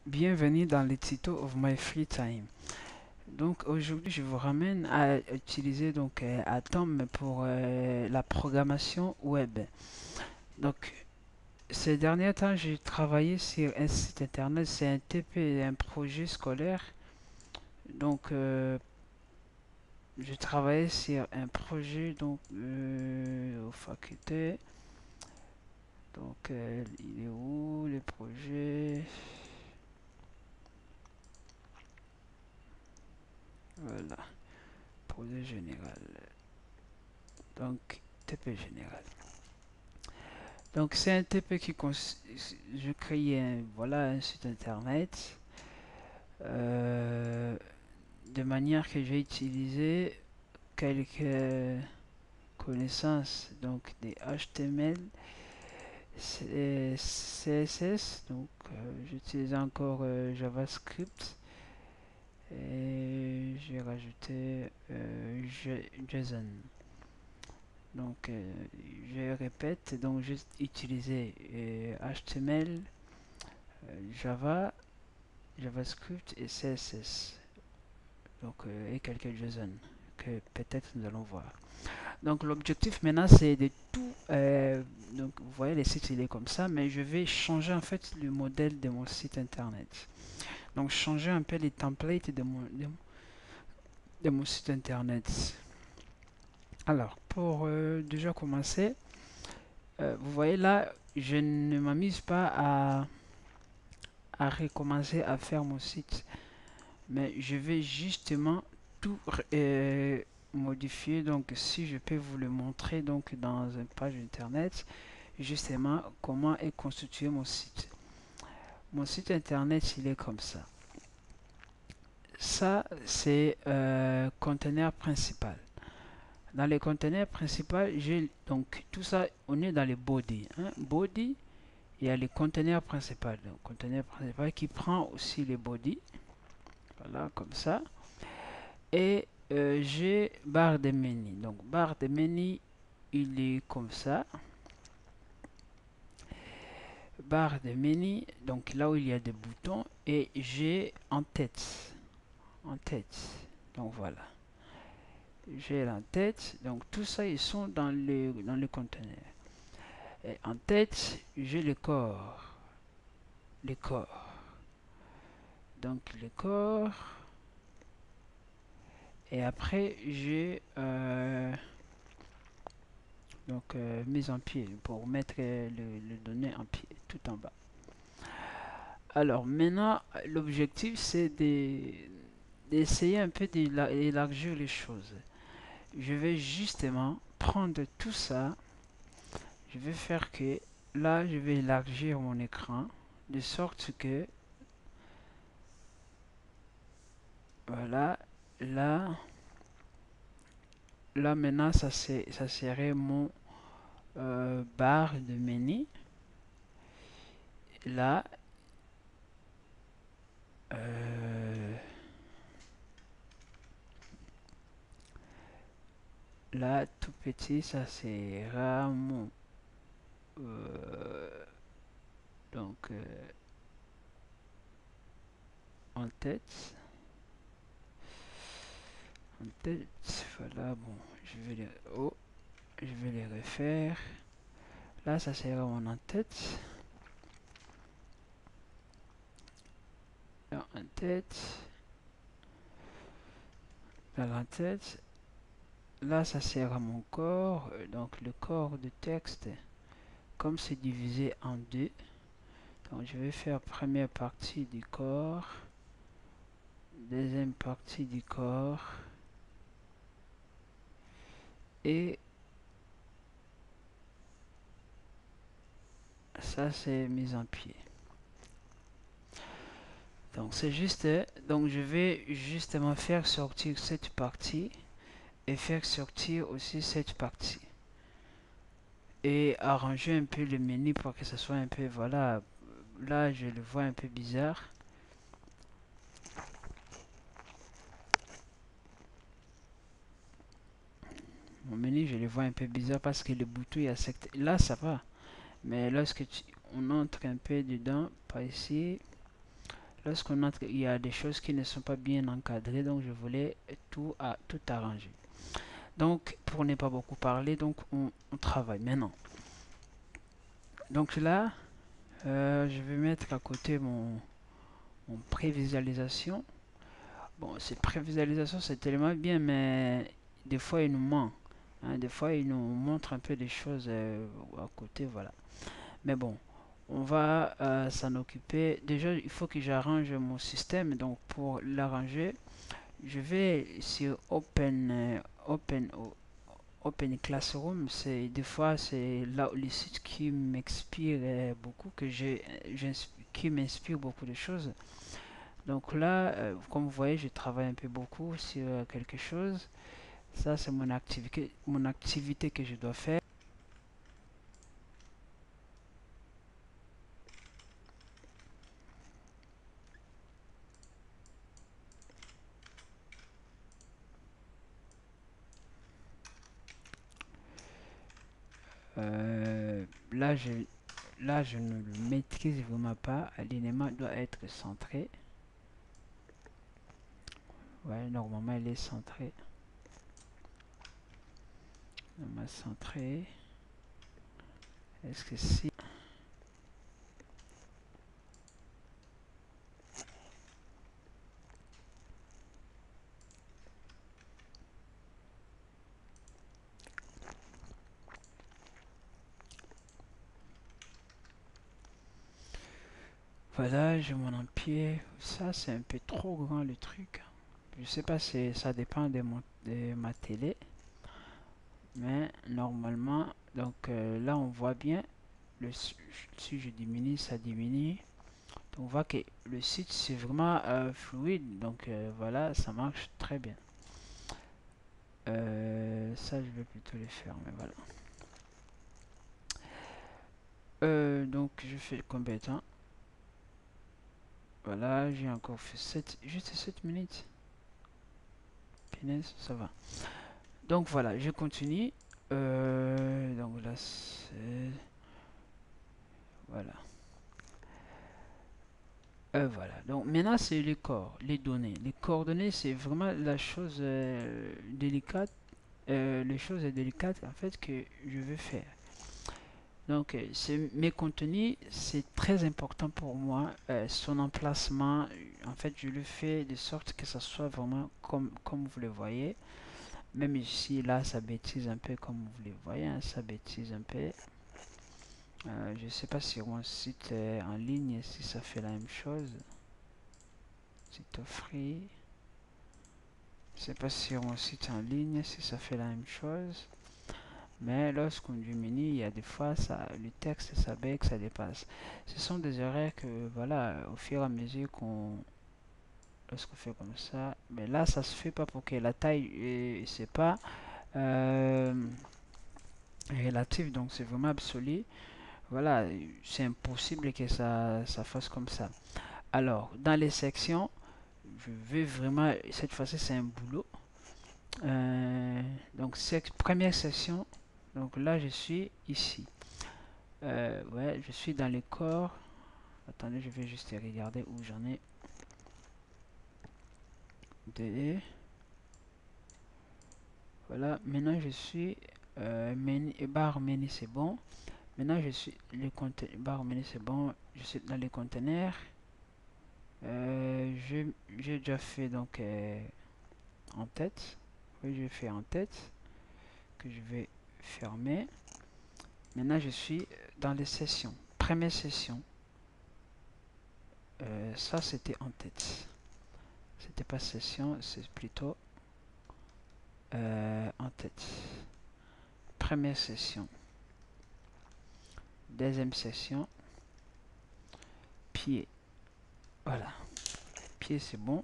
Bienvenue dans les tutos of my free time. Donc aujourd'hui je vous ramène à utiliser Atom pour la programmation web. Donc ces derniers temps j'ai travaillé sur un site internet, c'est un TP, un projet scolaire. Donc je travaillais sur un projet aux facultés. Donc il est où le projet? Voilà, projet général. Donc TP général. Donc c'est un TP je crée voilà, un site internet euh, de manière que j'ai utilisé quelques connaissances donc des HTML, CSS, donc j'utilise encore JavaScript et j'ai rajouté JSON. Donc je répète, donc j'ai utilisé HTML, Java, JavaScript et CSS. Donc, et quelques JSON que peut-être nous allons voir. Donc l'objectif maintenant c'est de tout. Donc vous voyez le site il est comme ça, mais je vais changer en fait le modèle de mon site internet. Donc changer un peu les templates de mon site internet. Alors pour déjà commencer, vous voyez là, je ne m'amuse pas à recommencer à faire mon site, mais je vais justement tout modifier. Donc si je peux vous le montrer donc dans une page internet, justement comment est constitué mon site internet. Il est comme ça c'est conteneur principal. Dans les conteneurs principaux, j'ai donc tout ça, on est dans les body, hein. Body, il y a les conteneurs principaux, donc conteneur principal qui prend aussi les body, voilà comme ça. Et j'ai barre de menu. Donc barre de menu, il est comme ça. Barre de menu, donc là où il y a des boutons. Et j'ai en tête. En tête. Donc voilà. J'ai en tête. Donc tout ça, ils sont dans le conteneur. Et en tête, j'ai le corps. Le corps. Donc le corps. Et après, j'ai mise en pied pour mettre le données en pied tout en bas. Alors maintenant l'objectif c'est d'essayer un peu d'élargir les choses. Je vais justement prendre tout ça, je vais faire que là je vais élargir mon écran de sorte que voilà, là maintenant ça serait mon barre de menu. Là euh, là tout petit ça sera mon euh, donc en tête, voilà, bon, je vais les refaire. Là ça sera mon en tête. Là, en tête, là la tête. Là ça sera mon corps, donc le corps de texte, comme c'est divisé en deux, donc je vais faire première partie du corps, deuxième partie du corps, et ça c'est mise en pied. Donc c'est juste, donc je vais justement faire sortir cette partie et faire sortir aussi cette partie et arranger un peu le menu pour que ce soit un peu, voilà, là je le vois un peu bizarre. Mon menu je le vois un peu bizarre parce que le bouton est à cette, là ça va, mais lorsque on entre un peu dedans, par ici, lorsqu'on entre, il y a des choses qui ne sont pas bien encadrées, donc je voulais tout arranger. Donc, pour ne pas beaucoup parler, donc on travaille maintenant. Donc là, je vais mettre à côté mon prévisualisation. Bon, ces prévisualisations, c'est tellement bien, mais des fois, il nous ment. Hein, des fois, il nous montre un peu des choses à côté, voilà. Mais bon, on va s'en occuper. Déjà, il faut que j'arrange mon système. Donc, pour l'arranger, je vais sur Open Classroom. C'est des fois c'est là le site qui m'inspire beaucoup, qui m'inspire beaucoup de choses. Donc là, comme vous voyez, je travaille un peu beaucoup sur quelque chose. Ça, c'est mon activité que je dois faire. Euh, là, je, là, je ne le maîtrise vraiment pas. L'alignement doit être centré. Ouais, normalement, il est centré. Normalement, centré. Est-ce que si... Voilà, j'ai mon empire. Ça, c'est un peu trop grand le truc. Je sais pas si ça dépend de ma télé. Mais normalement, donc là, on voit bien. Si je diminue, ça diminue. Donc, on voit que le site, c'est vraiment fluide. Donc voilà, ça marche très bien. Ça, je vais plutôt les faire. Mais voilà. Donc, je fais combien de temps? Voilà, j'ai encore fait juste 7 minutes. Punaise, ça va. Donc voilà, je continue. Donc là, c'est... Voilà. Voilà. Donc maintenant, c'est les corps, les données. Les coordonnées, c'est vraiment la chose délicate. Les choses délicates, en fait, que je veux faire. Donc, mes contenus, c'est très important pour moi. Son emplacement, en fait, je le fais de sorte que ça soit vraiment comme vous le voyez. Même ici, là, ça bêtise un peu comme vous le voyez, hein, ça bêtise un peu. Je sais pas si mon site en ligne, si ça fait la même chose. Site free. Je sais pas si mon site en ligne, si ça fait la même chose. Mais lorsqu'on diminue, il y a des fois, le texte, ça bug, ça dépasse. Ce sont des erreurs que, voilà, au fur et à mesure lorsqu'on fait comme ça, mais là, ça se fait pas pour que la taille, c'est pas euh, relatif, donc c'est vraiment absolu. Voilà, c'est impossible que ça fasse comme ça. Alors, dans les sections, je vais vraiment, cette fois-ci, c'est un boulot. Donc, première section, donc là, je suis ici. Ouais, je suis dans les corps. Attendez, je vais juste regarder où j'en ai. Voilà, maintenant je suis barre menu, c'est bon. Maintenant je suis barre menu, c'est bon. Je suis dans les conteneurs. J'ai déjà fait donc en tête. Oui, j'ai fait en tête que je vais fermer. Maintenant je suis dans les sessions. Première session. Ça c'était en tête. C'était pas session, c'est plutôt en tête. Première session. Deuxième session. Pied. Voilà. Pied c'est bon.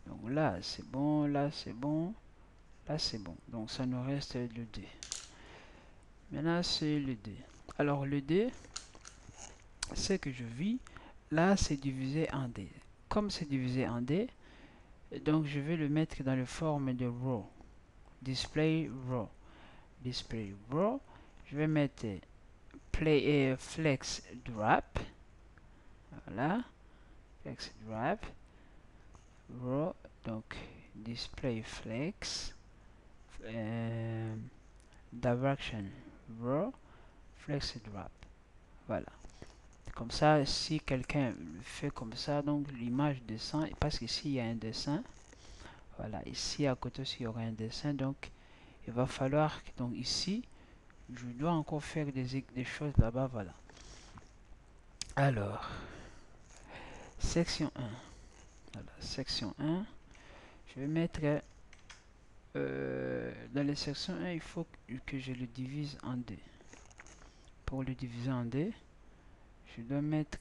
Donc là c'est bon, là c'est bon, là c'est bon. Donc ça nous reste le D. Maintenant c'est le D. Alors le D, ce que je vis, là c'est divisé en D. Comme c'est divisé en D, donc je vais le mettre dans le forme de row. Display row. Display row. Je vais mettre play et flex drop. Voilà. flex wrap, row, donc display flex, direction row, flex wrap. Voilà. Comme ça, si quelqu'un fait comme ça, donc l'image descend, parce qu'ici il y a un dessin. Voilà, ici à côté aussi il y aura un dessin, donc il va falloir, donc ici, je dois encore faire des choses là-bas, voilà. Alors, section 1. Voilà, section 1. Je vais mettre dans les sections 1, il faut que je le divise en deux. Pour le diviser en deux, je dois mettre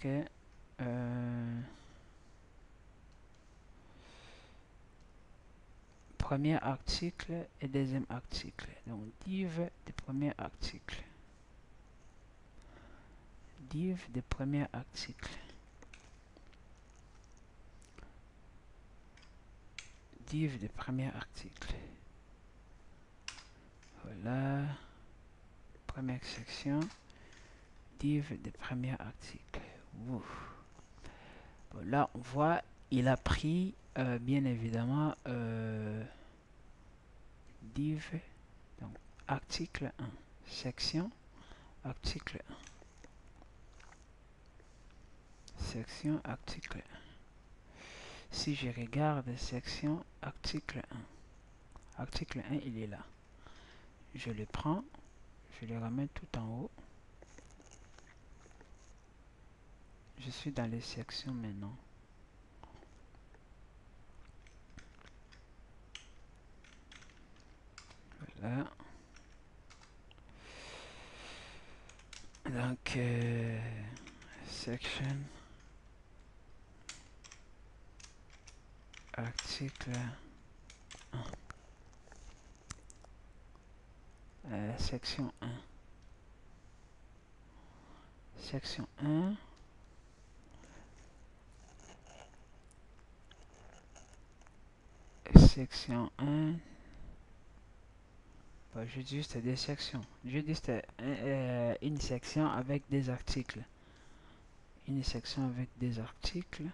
premier article et deuxième article. Donc div de premier article. Div de premier article. Div de premier article. Voilà. Première section. Div de premier article. Bon, là, on voit, il a pris, bien évidemment, div, donc article 1, section, article 1. Section, article 1. Si je regarde section, article 1. Article 1, il est là. Je le prends, je le ramène tout en haut. Je suis dans les sections maintenant. Voilà. Donc, section, article 1. Section 1. Section 1. Section 1. Bon, je dis juste des sections. Je dis une section avec des articles. Une section avec des articles.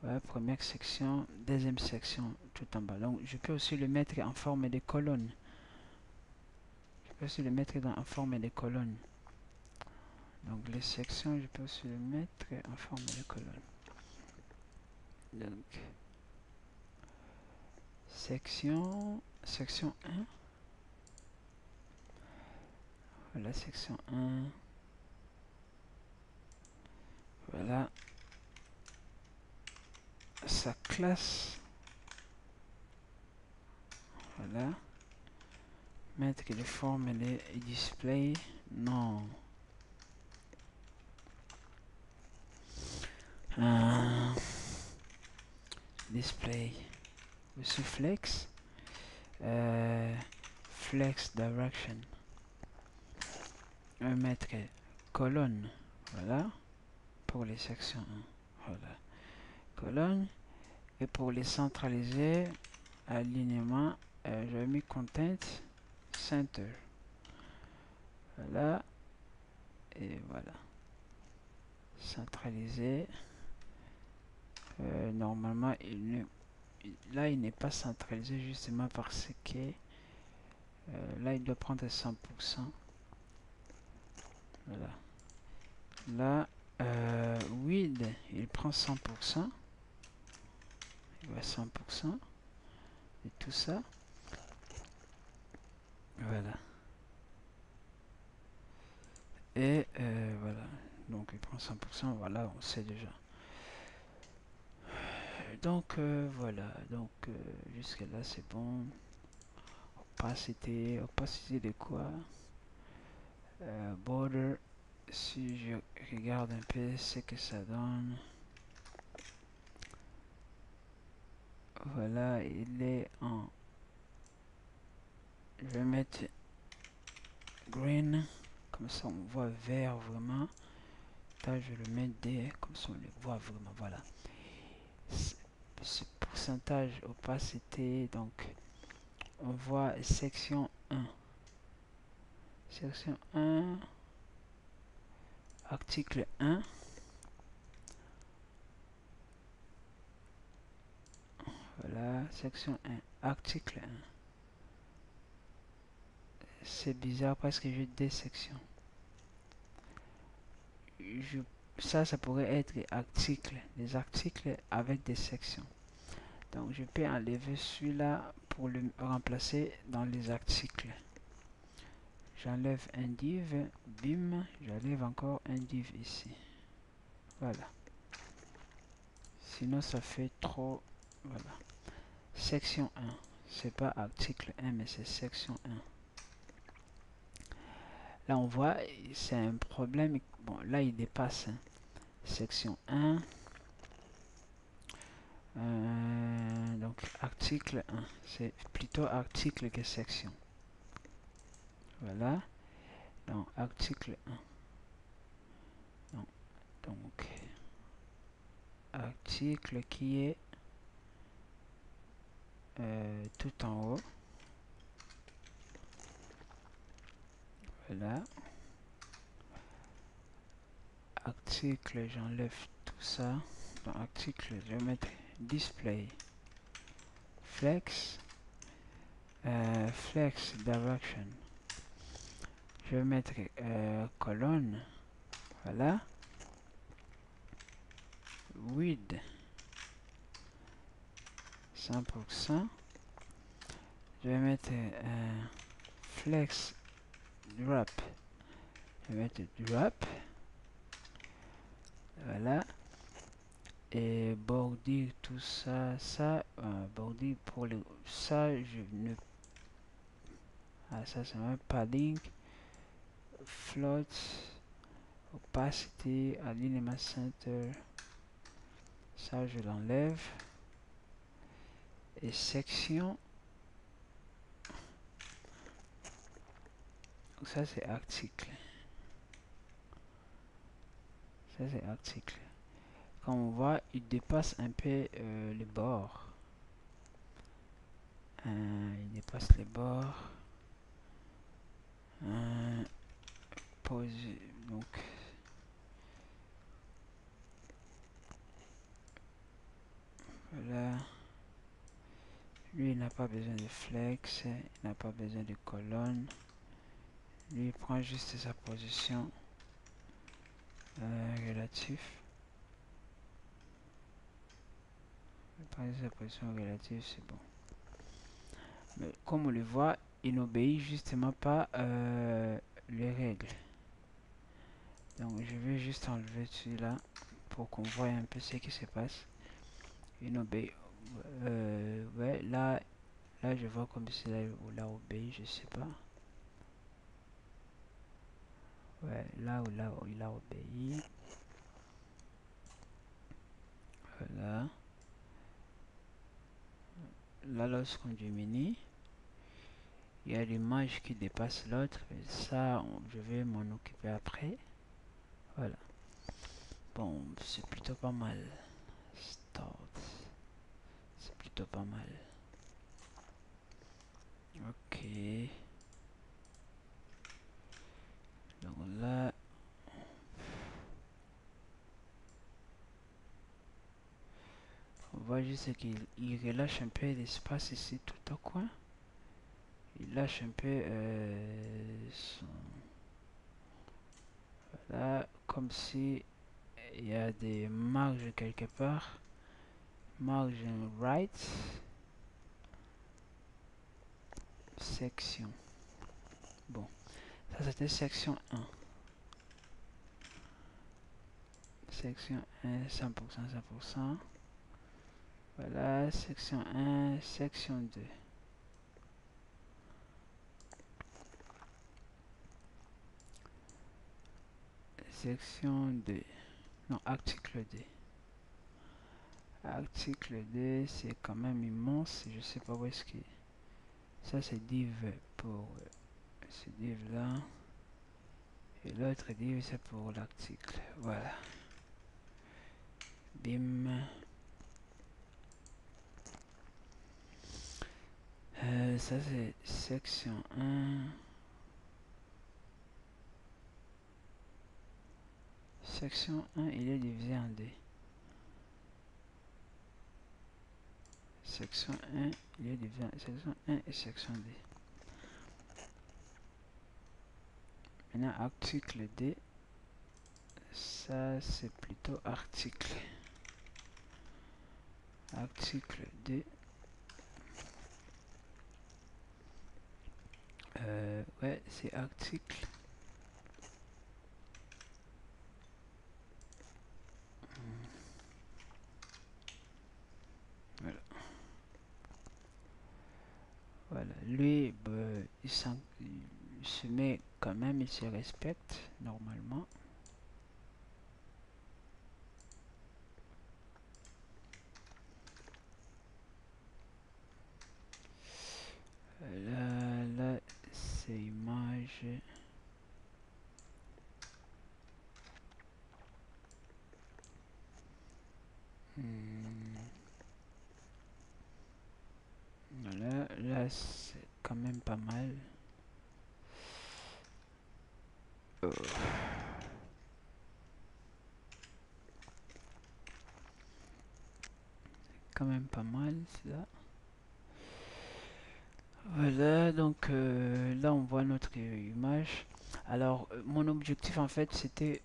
Ouais, première section, deuxième section, tout en bas. Donc, je peux aussi le mettre en forme de colonne. Je peux aussi le mettre en forme de colonne. Donc, les sections, je peux aussi le mettre en forme de colonne. Donc, section 1. Voilà, section 1. Voilà. Sa classe. Voilà. Mettre les formes les display. Non. Display. Aussi flex. Flex direction. On va mettre colonne. Voilà. Pour les sections 1. Voilà. Colonne. Et pour les centraliser, alignement, j'ai mis content center. Voilà. Et voilà. Centraliser. Normalement, là, il n'est pas centralisé justement parce que là, il doit prendre 100%. Voilà. Là, width, il prend 100%. Il va 100%. Et tout ça. Voilà. Et voilà. Donc, il prend 100%. Voilà, on sait déjà. Donc, voilà. Donc, jusque là, c'est bon. Opacité de quoi? Border. Si je regarde un peu ce que ça donne. Voilà, il est en... Je vais mettre green. Comme ça, on voit vert vraiment. Là, je le mets D. Comme ça, on le voit vraiment. Voilà. Ce pourcentage opacité. Donc, on voit section 1. Section 1. Article 1. Voilà, section 1, article 1. C'est bizarre parce que j'ai des sections. Ça pourrait être des articles avec des sections. Donc je peux enlever celui-là pour le remplacer dans les articles. J'enlève un div, bim, j'enlève encore un div ici. Voilà. Sinon ça fait trop. Voilà. Section 1. C'est pas article 1 mais c'est section 1. Là on voit c'est un problème. Bon là il dépasse. Hein. Section 1. Donc article 1. C'est plutôt article que section. Voilà. Donc article 1. Donc article qui est tout en haut. Voilà. Article, j'enlève tout ça. Dans article, je vais mettre display. Flex. Flex direction. Je vais mettre colonne. Voilà. Width 100%. Je vais mettre flex drop. Je vais mettre drop. Voilà. Et border tout ça. Border pour le. Ça, je ne. Ah, ça, c'est un padding. Float. Opacity. Alignment center. Ça, je l'enlève. Et section. Donc ça, c'est article. Ça, c'est article. Comme on voit, il dépasse un peu les bords. Il dépasse les bords. Donc, voilà. Lui, il n'a pas besoin de flex. Il n'a pas besoin de colonne. Lui, il prend juste sa position relative. Il prend sa position relative, c'est bon. Mais comme on le voit, il n'obéit justement pas les règles. Donc je vais juste enlever celui-là pour qu'on voit un peu ce qui se passe. Il n'obéit. Ouais, là je vois comme si là il a obéi, je sais pas. Ouais, là où il a obéi. Voilà. Là lorsqu'on diminue, il y a l'image qui dépasse l'autre. Ça, je vais m'en occuper après. Voilà. Bon, c'est plutôt pas mal. Start. C'est plutôt pas mal. Ok. Donc là, on voit juste qu'il relâche un peu l'espace ici tout au coin. Il lâche un peu son... Voilà, comme si il y a des marges quelque part. Margin right. Section. Bon, ça c'était section 1. Section 1, 100%, 100%. Voilà, section 1, section 2. Section 2. Non, article 2. Article 2, c'est quand même immense. Je sais pas où est-ce qu'il... Ça, c'est div pour ce div là. Et l'autre div, c'est pour l'article. Voilà. Bim. Ça, c'est section 1. Section 1, il est divisé en deux. section 1, il y a des section 1 et section D. Maintenant, article D, ça c'est plutôt article. Article D. Ouais, c'est article. Voilà. Voilà. Lui, bah, il se met quand même, il se respecte normalement. Là, c'est image. Voilà, là c'est quand même pas mal. Quand même pas mal, ça. Voilà, donc là on voit notre image. Alors, mon objectif en fait c'était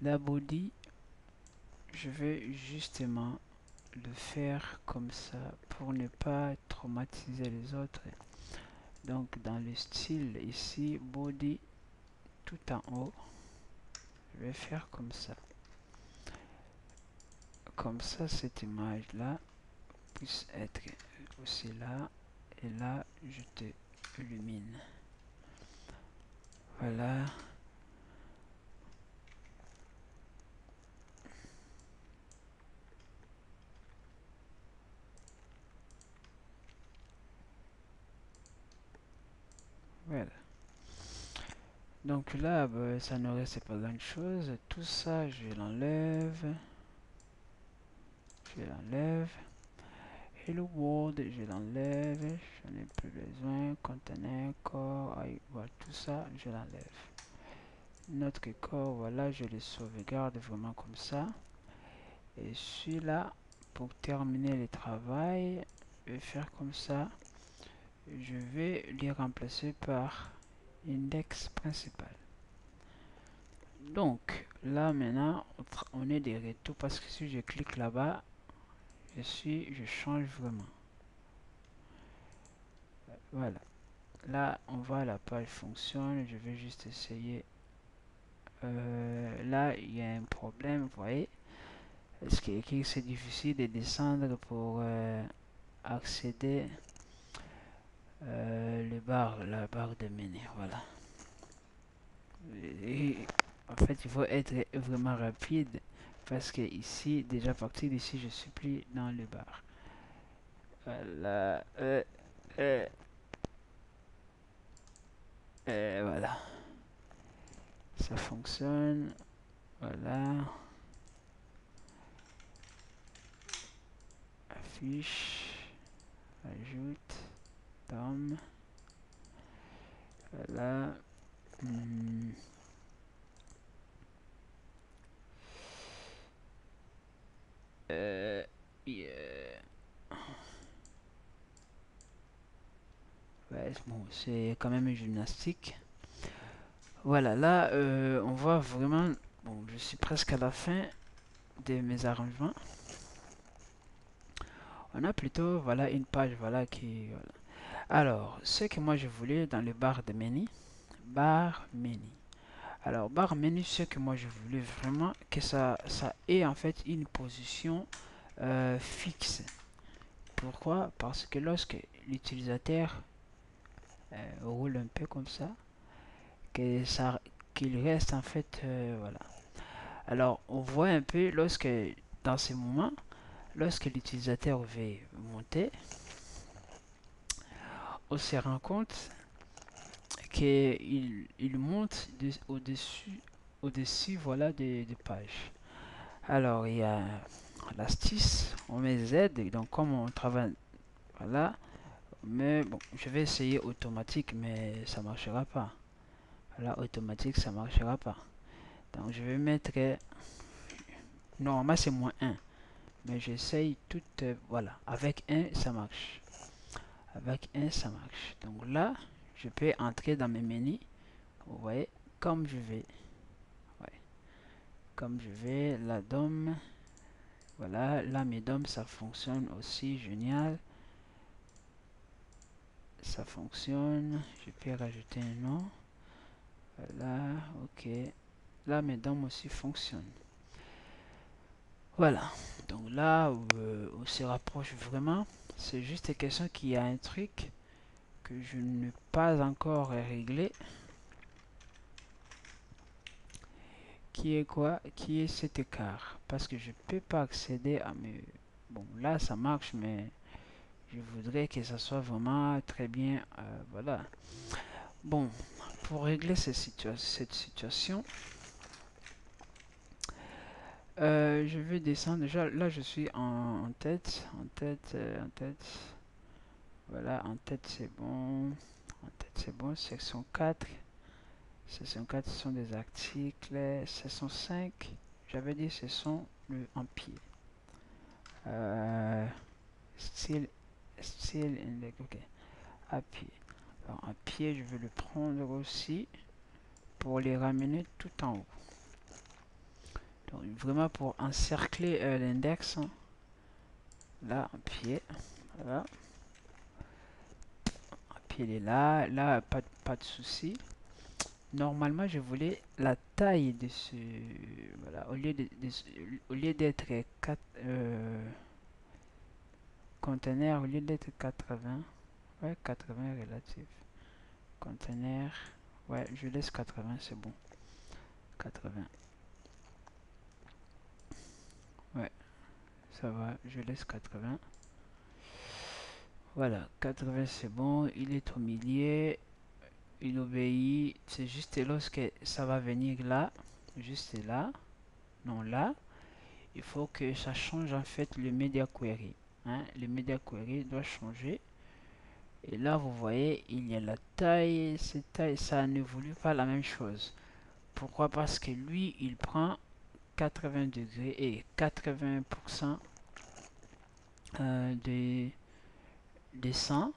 la body. Je vais justement le faire comme ça pour ne pas traumatiser les autres. Donc, dans le style ici, body tout en haut, je vais faire comme ça. Comme ça, cette image là puisse être aussi là, et là je te illumine. Voilà. Voilà. Donc là, bah, ça ne reste pas grand chose. Tout ça, je l'enlève. Je l'enlève. Et le Word, je l'enlève. J'en ai plus besoin. Conteneur, corps, voilà, tout ça, je l'enlève. Notre corps, voilà, je le sauvegarde vraiment comme ça. Et celui-là, pour terminer le travail, je vais faire comme ça. Je vais les remplacer par index principal. Donc là maintenant on est des retours parce que si je clique là-bas, je change vraiment. Voilà. Là on voit la page fonctionne. Je vais juste essayer. Là il y a un problème, vous voyez. Ce qui est que c'est difficile de descendre pour accéder la barre de menu. Voilà. Et, en fait, il faut être vraiment rapide parce que ici, déjà à partir d'ici, je suis plus dans le bar. Voilà. Voilà. Ça fonctionne. Voilà. Affiche. Ajoute. Tom. Voilà. Yeah. Ouais, bon, c'est quand même une gymnastique. Voilà, là, on voit vraiment... Bon, je suis presque à la fin de mes arrangements. On a plutôt, voilà, une page, voilà, qui... Voilà. Alors, ce que moi je voulais dans le bar de menu, bar menu. Alors, bar menu, ce que moi je voulais vraiment que ça ait en fait une position fixe. Pourquoi? Parce que lorsque l'utilisateur roule un peu comme ça, que ça qu'il reste en fait voilà. Alors, on voit un peu lorsque dans ces moments, lorsque l'utilisateur veut monter, on se rend compte qu'il monte au-dessus voilà, des pages. Alors, il y a l'astuce, on met Z, donc comme on travaille, voilà, mais bon, je vais essayer automatique, mais ça marchera pas. Voilà, automatique, ça marchera pas. Donc, je vais mettre, normalement c'est -1. mais j'essaye tout, voilà, avec un ça marche, avec un ça marche. Donc là je peux entrer dans mes menus, vous voyez, comme je vais, ouais, comme je vais, la DOM, voilà, là mes DOM ça fonctionne aussi, génial, ça fonctionne, je peux rajouter un nom, voilà, ok, là mes DOM aussi fonctionnent. Voilà, donc là où on se rapproche vraiment, c'est juste question qu'il y a un truc que je n'ai pas encore réglé, qui est quoi? Qui est cet écart, parce que je peux pas accéder à mes... Bon, là ça marche, mais je voudrais que ça soit vraiment très bien, voilà. Bon, pour régler cette situation, je vais descendre, déjà là je suis en tête, en tête, voilà, en tête c'est bon, en tête c'est bon, section 4. Section 4 ce sont des articles, section 5, j'avais dit ce sont le en pied. Style, style index, ok, à pied. Alors à pied je vais le prendre aussi pour les ramener tout en haut. Donc vraiment pour encercler l'index, hein. Là en pied, voilà, en pied il est là, là pas de souci. Normalement je voulais la taille de ce, voilà, au lieu d'être 4 conteneurs, au lieu d'être 80, ouais 80 relatif, conteneur, ouais je laisse 80, c'est bon, 80, ouais ça va, je laisse 80. Voilà, 80 c'est bon, il est au milieu, il obéit, c'est juste lorsque ça va venir là, juste là, non là, il faut que ça change en fait le media query, hein, le media query doit changer. Et là vous voyez, il y a la taille, cette taille, ça n'évolue pas la même chose. Pourquoi? Parce que lui, il prend 80 degrés et 80% des 100.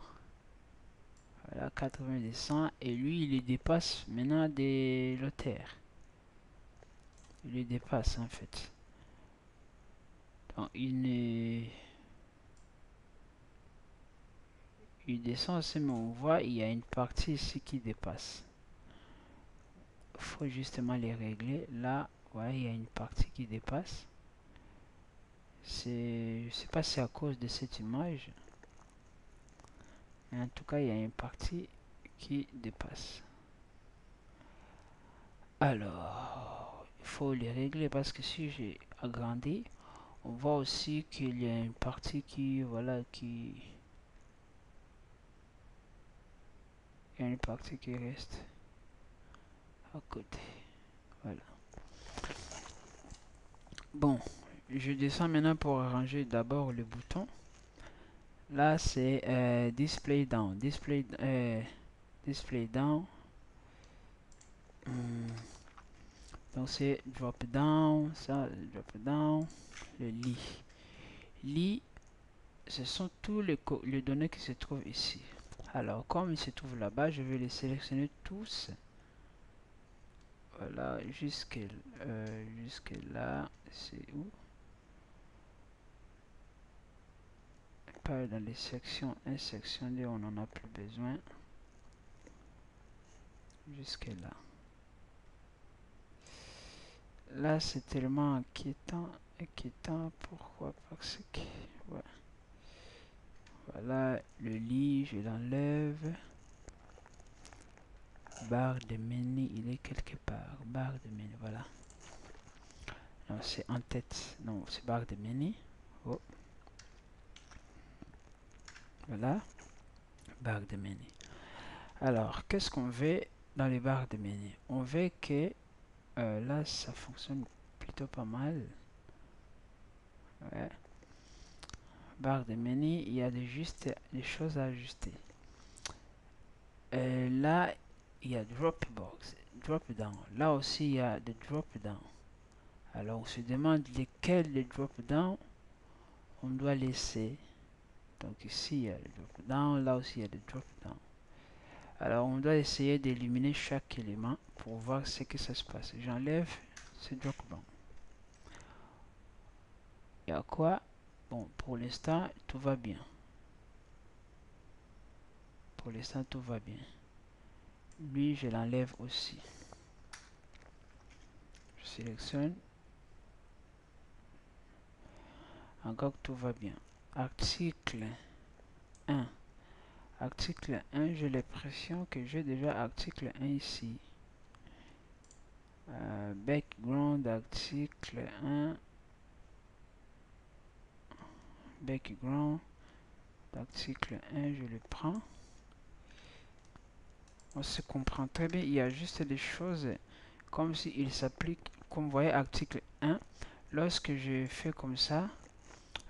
Voilà, 80 des 100. Et lui, il les dépasse maintenant des lotaires. Il les dépasse en fait. Donc il descend aussi, mais on voit il y a une partie ici qui dépasse. Il faut justement les régler. Là, ouais, il y a une partie qui dépasse. Je sais pas si c'est à cause de cette image. Mais en tout cas, il y a une partie qui dépasse. Alors, il faut les régler parce que si j'ai agrandi, on voit aussi qu'il y a une partie qui, voilà, qui... Il y a une partie qui reste à côté. Voilà. Bon, je descends maintenant pour arranger d'abord le bouton. Là, c'est display down. Display down. Donc, c'est drop down. Ça, drop down. Le lit. Lit, ce sont tous les données qui se trouvent ici. Alors, comme ils se trouvent là-bas, je vais les sélectionner tous. Voilà, jusque là. C'est où? Pas dans les sections 1, section 2, on n'en a plus besoin. Jusque là. Là, c'est tellement inquiétant. Inquiétant, pourquoi? Parce que... Ouais. Voilà, le lit, je l'enlève. Barre de menu, il est quelque part. Barre de menu, voilà. Non, c'est en tête. Non, c'est barre de menu. Oh. Voilà. Barre de menu. Alors, qu'est-ce qu'on veut dans les barres de menu? On veut que... là, ça fonctionne plutôt pas mal. Ouais. Barre de menu, il y a juste des choses à ajuster. Là, il y a Dropbox, Drop Down. Là aussi, il y a des Drop Down. Alors, on se demande lesquels les Drop Down on doit laisser, donc ici il y a le drop down, là aussi il y a le drop down. Alors on doit essayer d'éliminer chaque élément pour voir ce que ça se passe. J'enlève ce drop down. Il y a quoi? Bon, pour l'instant tout va bien. Pour l'instant tout va bien. Lui je l'enlève aussi. Je sélectionne. Encore que tout va bien. Article 1. Article 1, j'ai l'impression que j'ai déjà article 1 ici. Background article 1. Background article 1, je le prends. On se comprend très bien. Il y a juste des choses comme s'il s'applique. Comme vous voyez, article 1, lorsque je fais comme ça,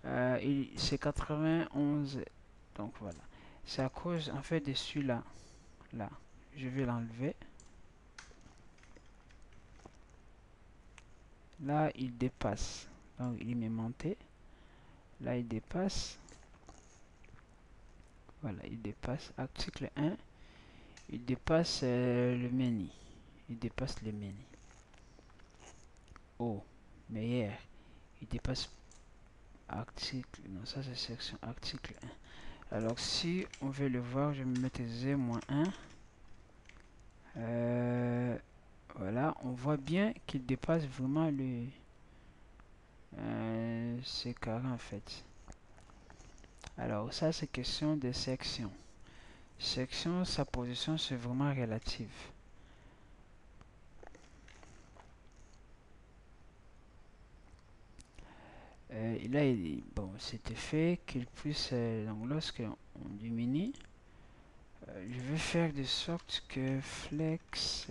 c'est 91. Donc voilà. C'est à cause en fait de celui-là. Là, je vais l'enlever. Là, il dépasse. Donc, il m'est monté. Là, il dépasse. Voilà, il dépasse. Article 1, il dépasse le menu. Il dépasse le menu. Oh, meilleur. Il dépasse article. Non, ça c'est section article 1. Alors, si on veut le voir, je vais me mettre Z-1. Voilà, on voit bien qu'il dépasse vraiment le c'est carré en fait. Alors, ça c'est question de section. Section, sa position c'est vraiment relative. Et là, bon, c'était fait qu'il puisse, donc lorsque on diminue, je vais faire de sorte que flex,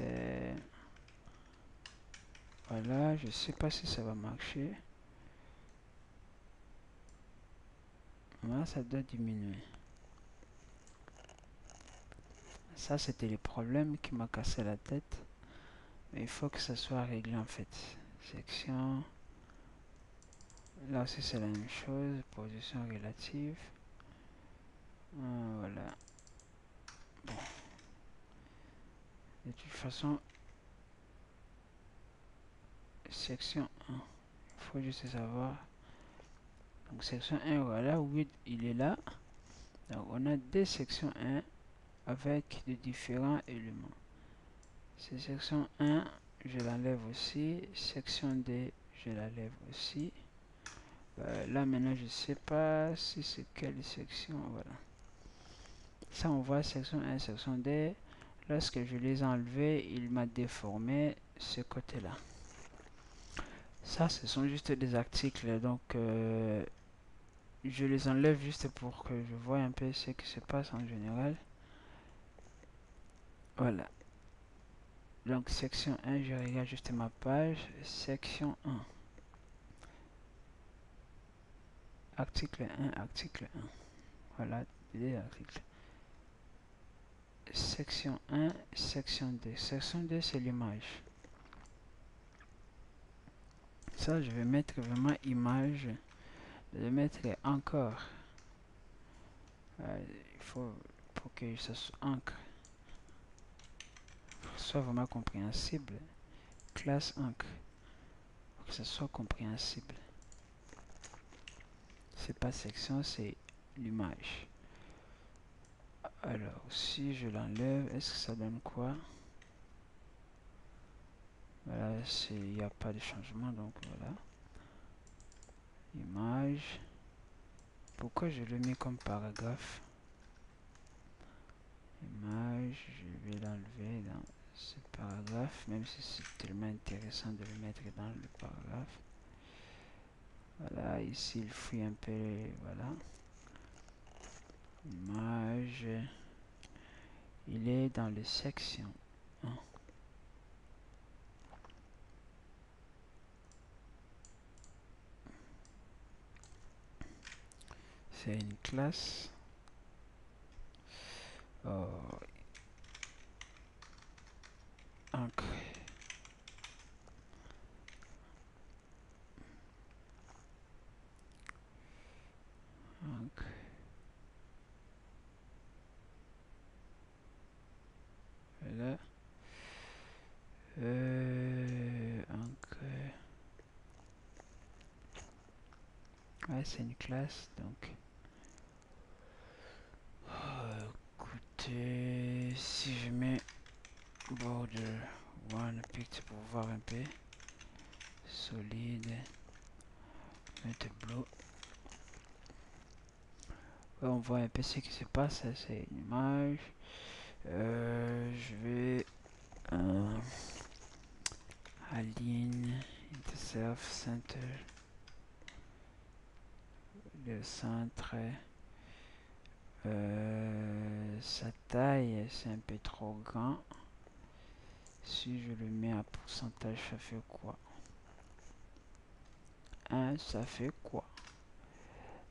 voilà, je sais pas si ça va marcher. Voilà, ça doit diminuer. Ça, c'était le problème qui m'a cassé la tête. Mais il faut que ça soit réglé en fait. Section. Là aussi, c'est la même chose. Position relative. Voilà. Bon. De toute façon, section 1. Il faut juste savoir. Donc, section 1, voilà. Width, il est là. Donc, on a deux sections 1 avec de différents éléments. C'est section 1, je l'enlève aussi. Section 2, je l'enlève aussi. Là maintenant je sais pas si c'est quelle section. Voilà, ça on voit section 1, section 2. Lorsque je les ai enlevés, il m'a déformé ce côté là. Ça ce sont juste des articles, donc je les enlève juste pour que je vois un peu ce qui se passe en général. Voilà, donc section 1, je regarde juste ma page. Section 1, article 1, article 1. Voilà, les articles. Section 1, section 2. Section 2, c'est l'image. Ça, je vais mettre vraiment image. Je vais mettre encore. Il faut pour que ça soit encre. Soit vraiment compréhensible. Classe encre. Pour que ça soit compréhensible. C'est pas section, c'est l'image. Alors, si je l'enlève, est-ce que ça donne quoi? Voilà, il n'y a pas de changement, donc voilà. Image. Pourquoi je le mets comme paragraphe? Image, je vais l'enlever dans ce paragraphe, même si c'est tellement intéressant de le mettre dans le paragraphe. Voilà, ici il fouille un peu, voilà. Image, il est dans les sections 1. C'est une classe. Encre. Ouais, c'est une classe, donc. Écoutez, si je mets border one picture pour voir un peu. Solide. Mettre blue. Ouais, on voit un peu ce qui se passe, c'est une image. Je vais align interself center, le centre. Sa taille c'est un peu trop grand. Si je le mets à pourcentage, ça fait quoi? Ça fait quoi?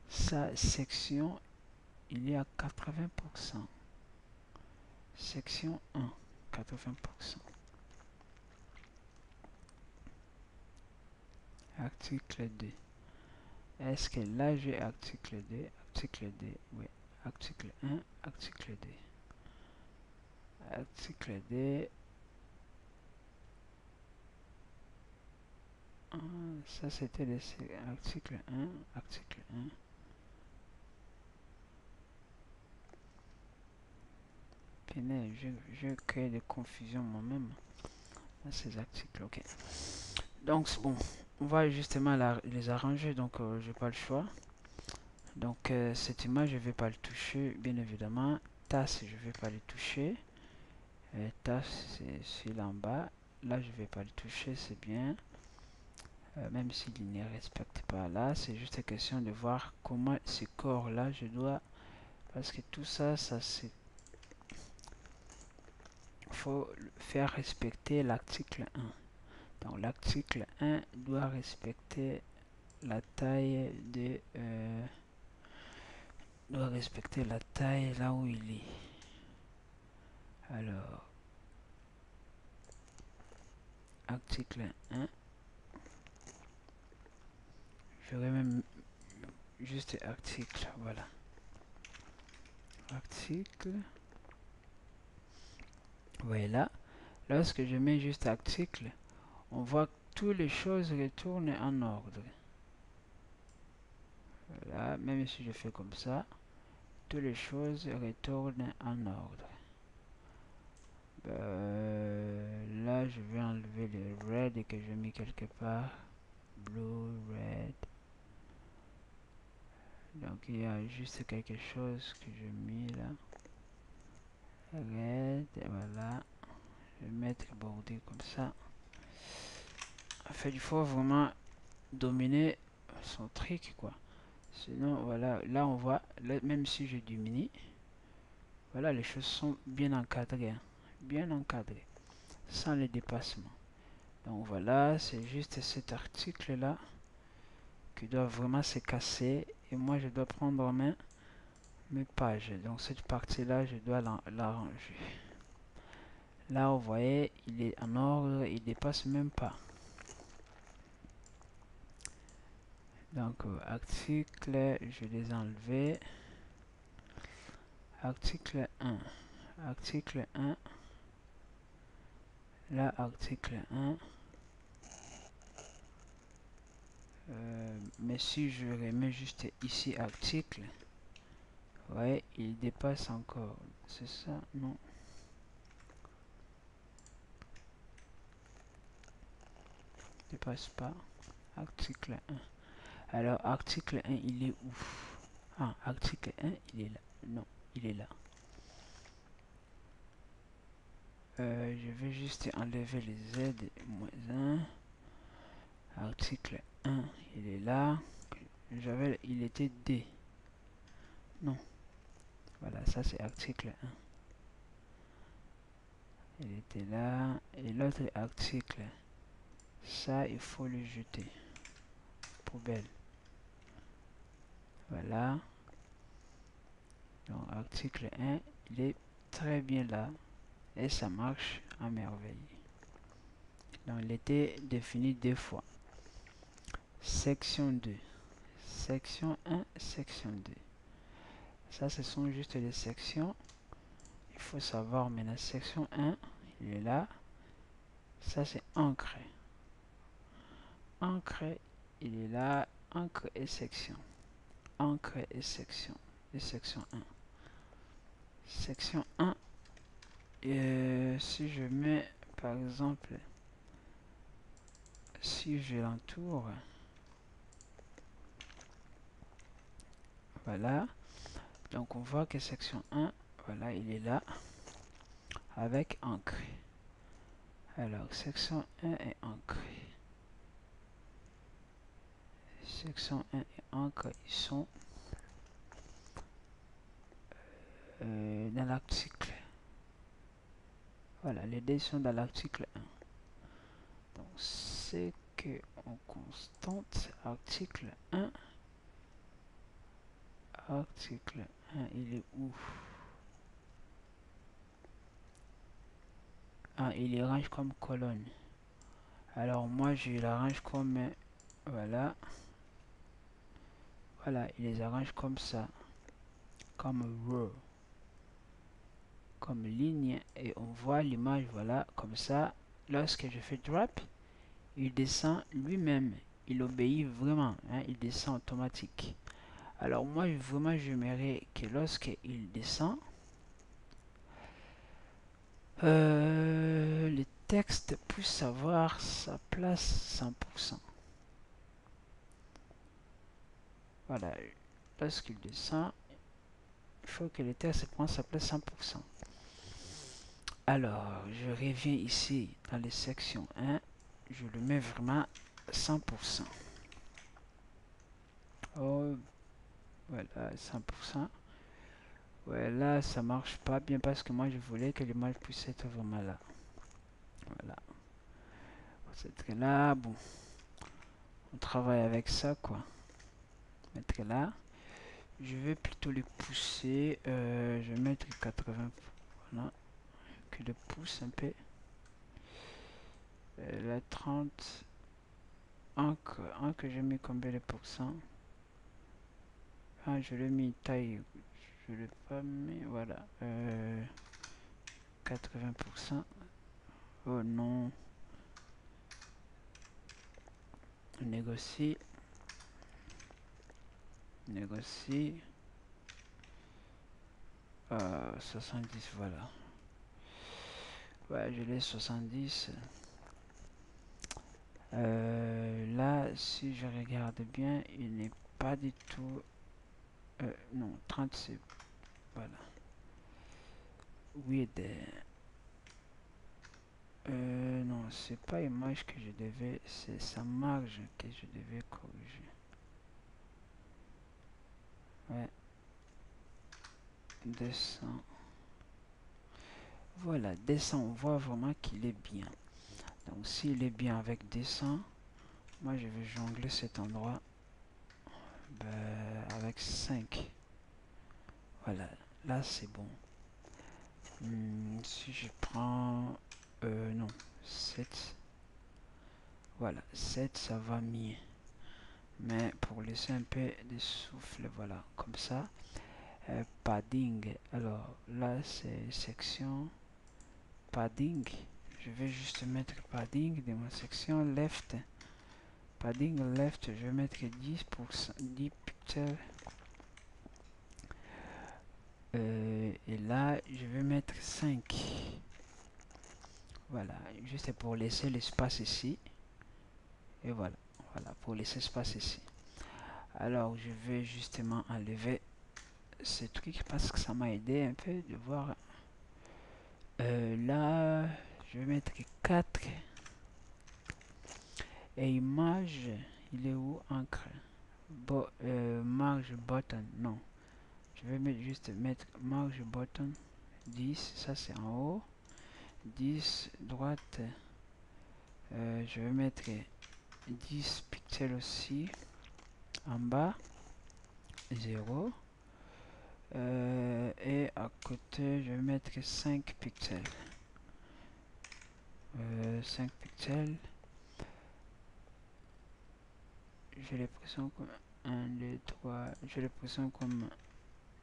Sa section, il est à 80%. Section 1, 80%. Article 2. Est-ce que là j'ai article 2? Article 2, oui. Article 1, article 2. Article 2. Ça c'était l'article 1, article 1. Je crée des confusions moi-même dans ces articles, ok. Donc bon, on va justement les arranger, donc j'ai pas le choix. Donc cette image je vais pas le toucher, bien évidemment. Tasse je vais pas le toucher. Tasse c'est celui-là en bas. Là je vais pas le toucher, c'est bien. Même s'il ne respecte pas là, c'est juste question de voir comment ce corps là je dois, parce que tout ça, c'est faut faire respecter l'article 1. Donc l'article 1 doit respecter la taille de doit respecter la taille là où il est. Alors article 1, j'aurais même juste article, voilà. Article, voilà. Lorsque je mets juste article, on voit que toutes les choses retournent en ordre. Voilà, même si je fais comme ça, toutes les choses retournent en ordre. Là, je vais enlever le red que j'ai mis quelque part. Blue, red. Donc, il y a juste quelque chose que j'ai mis là. Red, et voilà. Je vais mettre le border comme ça. En fait, il faut vraiment dominer son trick, quoi. Sinon, voilà, là on voit, là, même si je diminue, voilà, les choses sont bien encadrées, hein, bien encadrées, sans les dépassements. Donc voilà, c'est juste cet article là qui doit vraiment se casser, et moi je dois prendre en main mes pages. Donc cette partie là, je dois l'arranger. Là, vous voyez, il est en ordre, il dépasse même pas. Donc article, je les enlever. Article 1, article 1. Là, article 1. Mais si je remets juste ici article, ouais, il dépasse encore. C'est ça? Non. Il dépasse pas. Article 1. Alors, article 1, il est où? Ah, article 1, il est là. Non, il est là. Je vais juste enlever les Z-1. Article 1, il est là. Il était D. Non. Voilà, ça c'est article 1. Il était là. Et l'autre article, ça il faut le jeter. Poubelle. Voilà. Donc article 1, il est très bien là. Et ça marche à merveille. Donc il était défini deux fois. Section 2. Section 1, section 2. Ça, ce sont juste les sections. Il faut savoir maintenant, section 1, il est là. Ça, c'est ancré. Ancré, il est là. encre et section. Encre et section. Et section 1. Section 1. Et si je mets par exemple, si je l'entoure, voilà. Donc on voit que section 1, voilà, il est là avec encre. Alors section 1 est encre. Section 1 et encre, ils sont dans l'article. Voilà, les deux sont dans l'article 1. Donc c'est que on constante article 1. Article 1, il est où? Ah, il les range comme colonne. Alors moi je l'arrange comme voilà. Voilà, il les arrange comme ça. Comme row. Comme ligne. Et on voit l'image, voilà, comme ça. Lorsque je fais drop, il descend lui-même. Il obéit vraiment, hein, il descend automatique. Alors moi vraiment j'aimerais que lorsqu'il descend, le texte puisse avoir sa place 100%. Voilà, lorsqu'il descend, il faut que le texte prenne sa place 100%. Alors, je reviens ici dans les sections 1, je le mets vraiment 100%. Oh, voilà, 100%. Ouais, là, ça marche pas bien parce que moi, je voulais que l'image puisse être vraiment là. Voilà. C'est là, bon, on travaille avec ça, quoi. Mettre là. Je vais plutôt les pousser. Je vais mettre 80. Voilà. Que le pouce un peu. La 30. Que j'ai mis combien de pourcents? Ah, je l'ai mis taille. Je l'ai pas mis. Voilà. 80%. Oh non. Négocie. Négocie. 70, voilà. Ouais, je l'ai 70. Là, si je regarde bien, il n'est pas du tout... non, 30, c'est... Voilà. With... non, c'est pas image que je devais... C'est sa marge que je devais corriger. Ouais. 200. Voilà, 200, on voit vraiment qu'il est bien. Donc, s'il est bien avec 200, moi, je vais jongler cet endroit avec 5. Voilà, là, c'est bon. Si je prends... non, 7. Voilà, 7, ça va mieux. Mais pour laisser un peu de souffle, voilà, comme ça. Padding, alors là, c'est section padding. Je vais juste mettre padding de ma section left. Padding left, je vais mettre 10%, 10 pixels. Et là, je vais mettre 5. Voilà, juste pour laisser l'espace ici. Et voilà, voilà, pour laisser l'espace ici. Alors, je vais justement enlever ce truc parce que ça m'a aidé un peu de voir. Là, je vais mettre 4. Et image, il est où? Encre. Marge button, non. Je vais juste mettre marge button 10, ça c'est en haut. 10 droite. Je vais mettre 10 pixels aussi. En bas, 0. Et à côté, je vais mettre 5 pixels. 5 pixels. J'ai l'impression comme 1, 2, 3. J'ai l'impression comme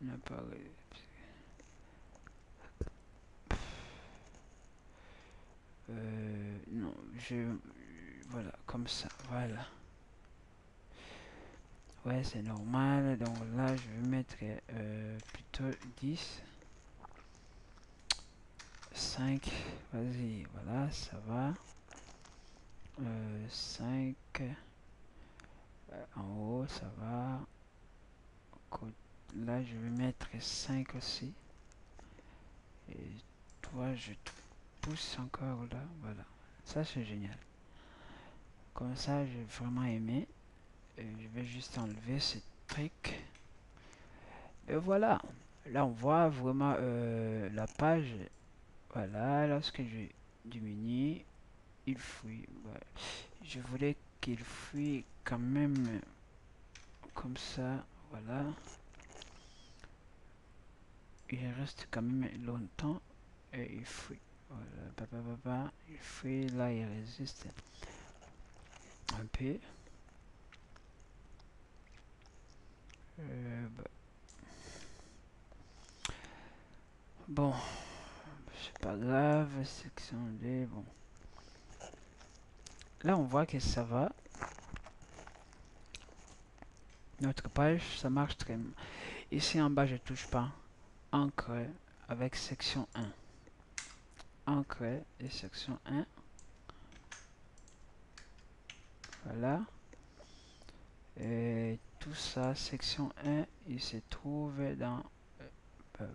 un appareil. Non, voilà, comme ça, voilà. Ouais, c'est normal. Donc là, je vais mettre plutôt 10. 5. Vas-y, voilà, ça va. 5. En haut, ça va. Là, je vais mettre 5 aussi. Et toi, je te pousse encore là. Voilà. Ça, c'est génial. Comme ça, j'ai vraiment aimé. Et je vais juste enlever ce truc. Et voilà. Là, on voit vraiment la page. Voilà. Lorsque je diminue, il fuit. Ouais. Je voulais qu'il fuit quand même comme ça. Voilà. Il reste quand même longtemps et il fuit. Voilà. Il fuit. Là, il résiste un peu. Bah. Bon, c'est pas grave. Section D. Bon. Là, on voit que ça va. Notre page, ça marche très bien. Ici en bas, je touche pas. Encre avec section 1. Encre et section 1. Voilà. Et tout ça, section 1, il se trouve dans... euh,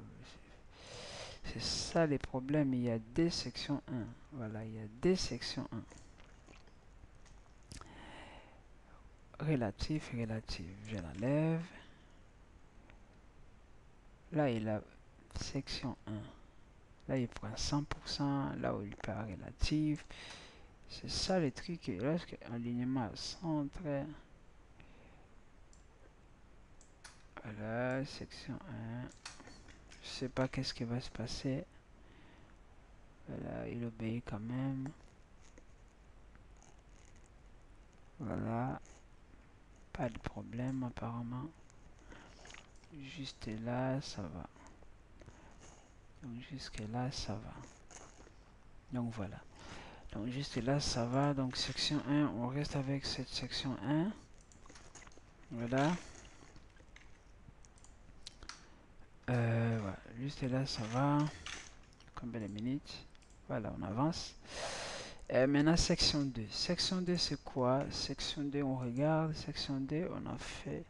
c'est ça les problèmes. Il y a des sections 1. Voilà, il y a des sections 1. Relatif. Je l'enlève. Là, il a section 1. Là, il prend 100%. Là où il perd relatif. C'est ça les trucs. Lorsque alignement centre. Voilà, section 1. Je sais pas qu'est-ce qui va se passer. Voilà, il obéit quand même. Voilà. Pas de problème apparemment. Juste là, ça va. Donc jusque là, ça va. Donc voilà. Donc juste là, ça va. Donc section 1, on reste avec cette section 1. Voilà. Voilà. Juste là, ça va. Combien de minutes? Voilà, on avance. Maintenant, section 2. Section 2, c'est quoi? Section 2, on regarde. Section 2, on a fait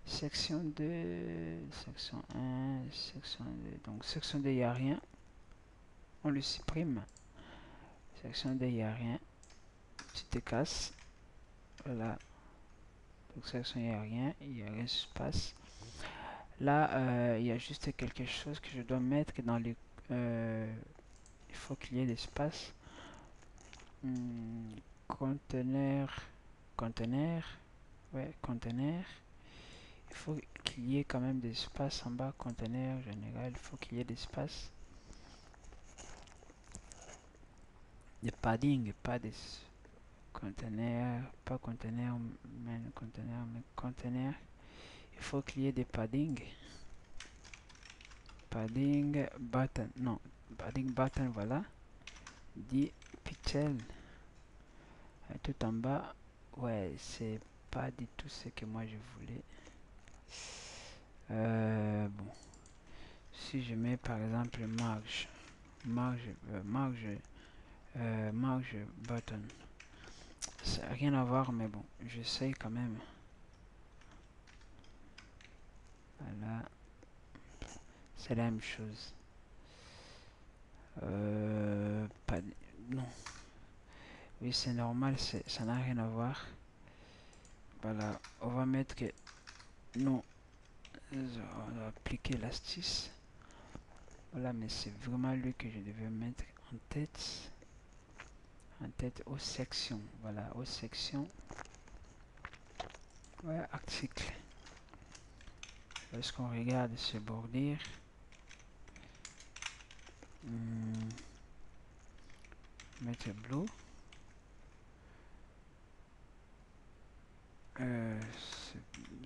section 2, section 1, section 2. Donc, section 2, il n'y a rien. On le supprime. Section 2, il n'y a rien. Tu te casses. Voilà. Donc, section, il n'y a rien. Il n'y a rien qui se passe. Là, il y a juste quelque chose que je dois mettre dans les... il faut qu'il y ait l'espace. Conteneur. Ouais, conteneur. Il faut qu'il y ait quand même des espaces en bas. Conteneur général, il faut qu'il y ait des espaces. Des padding, pas des conteneurs, pas conteneur, mais conteneur. Il faut qu'il y ait des padding. Padding button, non, padding button, voilà. 10 pixels. Tout en bas, ouais, c'est pas du tout ce que moi je voulais. Bon, si je mets par exemple marge button, ça n'a rien à voir, mais bon, j'essaye quand même. Voilà, c'est la même chose. Pas, non, oui, c'est normal, ça n'a rien à voir. Voilà, on va mettre que non, on va appliquer l'astuce. Voilà, mais c'est vraiment lui que je devais mettre en tête. En tête aux sections. Voilà, aux sections. Ouais, article. Lorsqu'on regarde ce bordure, mettre blue.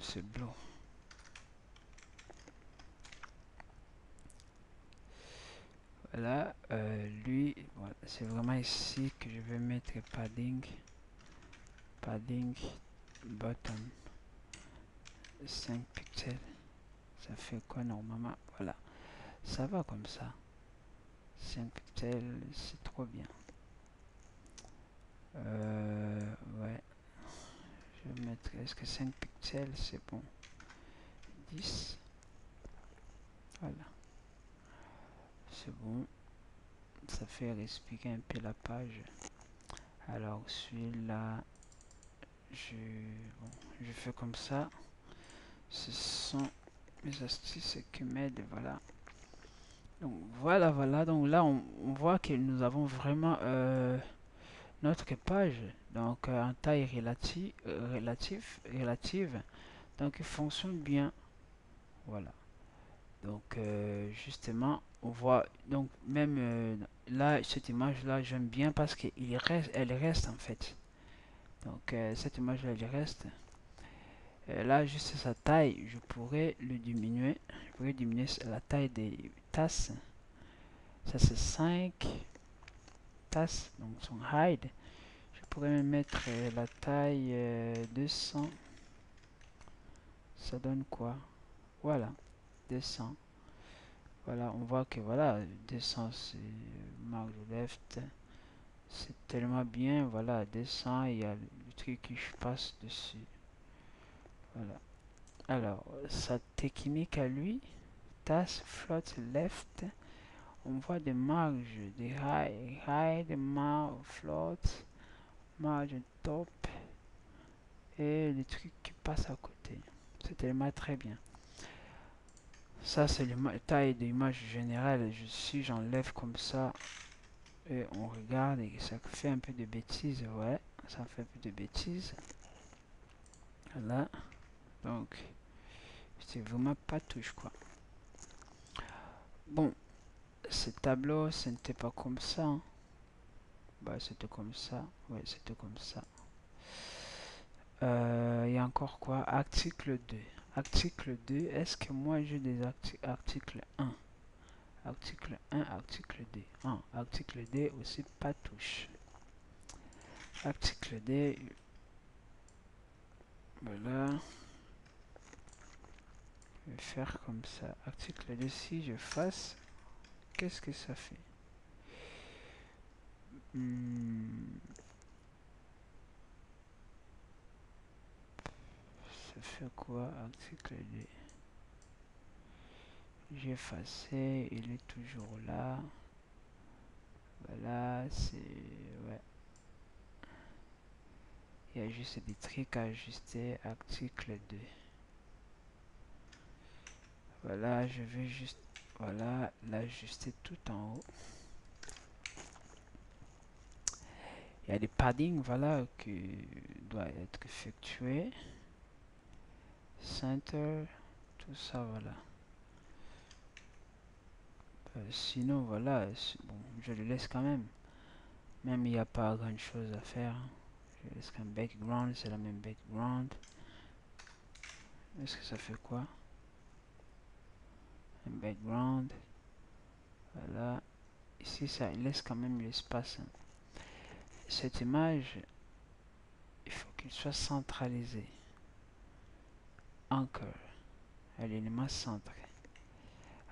C'est bleu. Voilà, lui, voilà, c'est vraiment ici que je vais mettre padding button. 5 pixels. Ça fait quoi normalement? Voilà. Ça va comme ça. 5 pixels, c'est trop bien. Ouais. Je vais mettre. Est-ce que 5 pixels c'est bon? 10. Voilà. C'est bon. Ça fait respirer un peu la page. Alors celui-là, je, bon, je fais comme ça. Ce sont mes astuces qui m'aident. Voilà. Donc voilà. Donc là, on voit que nous avons vraiment notre page. Donc en taille relative. Donc il fonctionne bien. Voilà. Donc justement, on voit donc même là cette image là j'aime bien parce elle reste en fait. Donc cette image là elle reste. Là juste sa taille, je pourrais le diminuer. Je pourrais diminuer la taille des tasses. Ça c'est 5 tasses, donc son hide. Je pourrais même mettre la taille 200. Ça donne quoi? Voilà, 200. Voilà, on voit que voilà, 200 c'est marge left. C'est tellement bien, voilà, 200, il y a le truc qui passe dessus. Voilà. Alors, sa technique à lui, task float left, on voit des marges, des high, des marges float, marge top, et les trucs qui passent à côté. C'est tellement très bien. Ça, c'est la taille d'image générale. Si j'enlève comme ça, et on regarde, et ça fait un peu de bêtises, ouais, ça fait un peu de bêtises. Voilà, donc c'est vraiment pas touche quoi. Bon, ce tableau, ce n'était pas comme ça. Hein. Bah, c'était comme ça. Ouais, c'était comme ça. Il y a encore quoi? Article 2. Article 2, est-ce que moi j'ai des articles 1? Article 1, article 2. Article 2 aussi pas touche. Article 2, voilà. Je vais faire comme ça. Article 2, si je fasse, qu'est-ce que ça fait? Ça fait quoi? Article 2. J'ai effacé, il est toujours là. Voilà, c'est... Ouais. Il y a juste des trucs à ajuster. Article 2. Voilà, je vais juste... Voilà, l'ajuster tout en haut. Il y a des paddings, voilà, qui doivent être effectués. Center, tout ça, voilà. Sinon, voilà, bon, je le laisse quand même. Même il n'y a pas grand chose à faire. Je laisse qu'un background, c'est la même background. Est-ce que ça fait quoi? Un background. Voilà. Ici, ça laisse quand même l'espace. Cette image, il faut qu'il soit centralisé. Anchor. Alignement centré.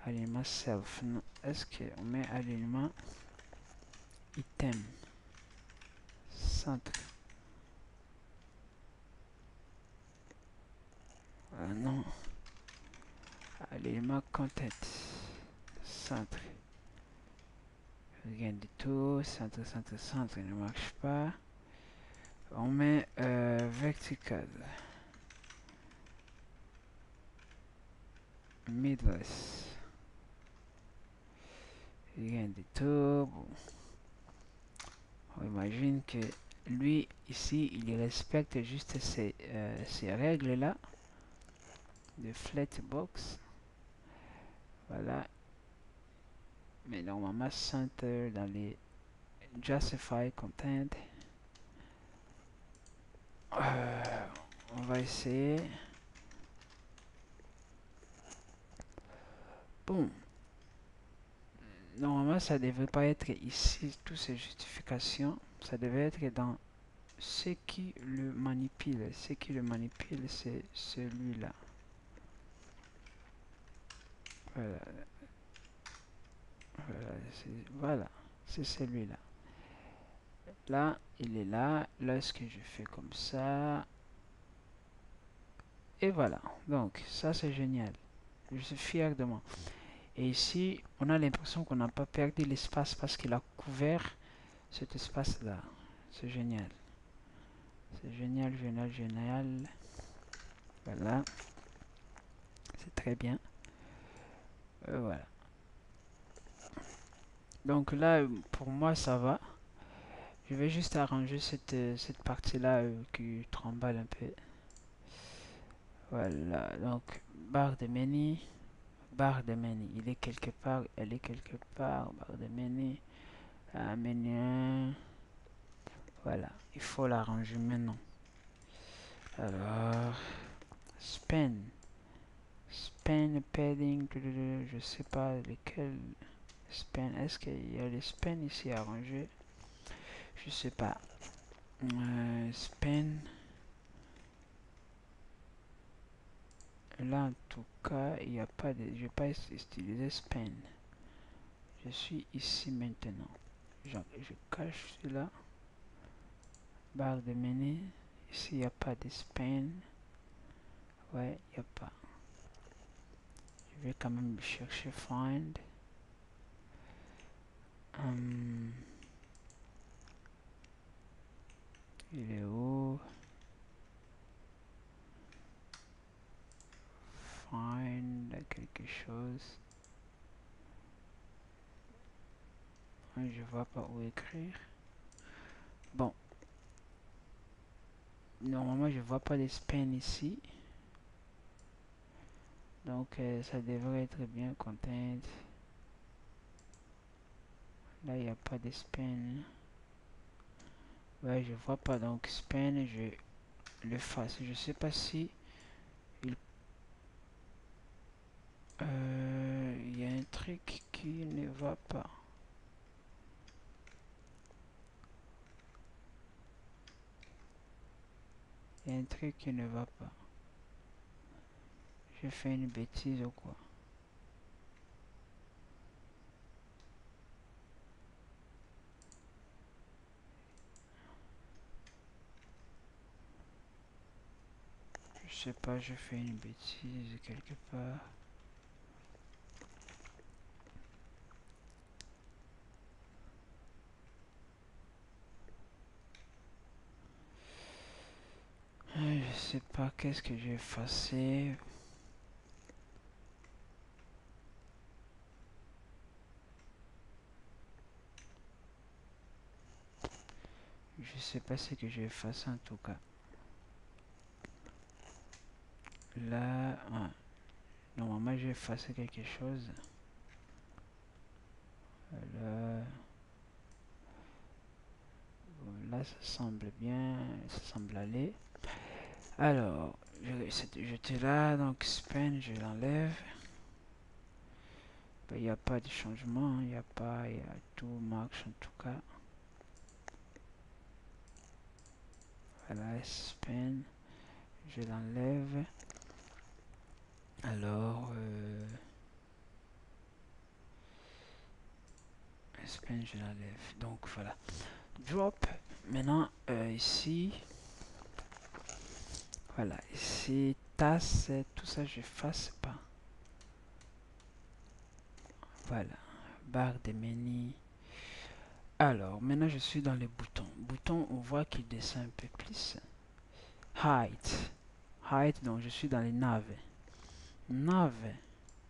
Alignement self. Est-ce qu'on met alignement item? Centre. Non. Alignement content. Centre. Rien du tout. Centre ne marche pas. On met vertical. Midless. Rien du tout. Bon. On imagine que lui, ici, il respecte juste ces règles-là. De flat box. Voilà. Mais normalement, center dans les justify content. On va essayer. Bon. Normalement, ça devrait pas être ici, toutes ces justifications. Ça devait être dans ce qui le manipule. Ce qui le manipule, c'est celui-là. Voilà, voilà, c'est celui-là. Là, il est là. Lorsque je fais comme ça, et voilà. Donc, ça c'est génial. Je suis fier de moi. Et ici, on a l'impression qu'on n'a pas perdu l'espace parce qu'il a couvert cet espace-là. C'est génial. C'est génial, génial, génial. Voilà. C'est très bien. Voilà. Donc là, pour moi, ça va. Je vais juste arranger cette partie-là qui tremble un peu. Voilà. Donc, barre de menu. Barre de menu. Il est quelque part. Elle est quelque part. Barre de menu. Menu 1. Voilà. Il faut l'arranger maintenant. Alors, span. Span, padding. Je sais pas lequel. Span. Est-ce qu'il y a les span ici à ranger? Je sais pas. Span. Là, en tout cas, il n'y a pas de. Je vais pas utiliser span. Je suis ici maintenant. Je cache cela. Barre de menu. Ici, il n'y a pas de span. Ouais, il n'y a pas. Je vais quand même chercher find. Il est où? Find quelque chose. Je vois pas où écrire. Bon. Normalement, je vois pas de span ici. Donc, ça devrait être bien content. Là, il n'y a pas de span. Ouais, je vois pas. Donc, span, je le fasse. Je sais pas si il y a un truc qui ne va pas. Il y a un truc qui ne va pas. J'ai fait une bêtise ou quoi? Je sais pas, j'ai fait une bêtise quelque part. Je sais pas qu'est-ce que j'ai effacé. Je sais pas ce que j'ai effacé en tout cas. Là, normalement j'ai effacé quelque chose. Là, là ça semble bien, ça semble aller. Alors, j'étais là, donc span, je l'enlève. Il n'y a pas de changement, il n'y a pas, il y a tout marche en tout cas. Voilà, span, je l'enlève. Alors, span, je l'enlève. Donc voilà. Drop. Maintenant, ici, voilà, ici, tasse, tout ça, je fasse pas. Voilà, barre de menu. Alors, maintenant, je suis dans les boutons. Boutons, on voit qu'il descend un peu plus. Height. Height, donc je suis dans les naves. Naves.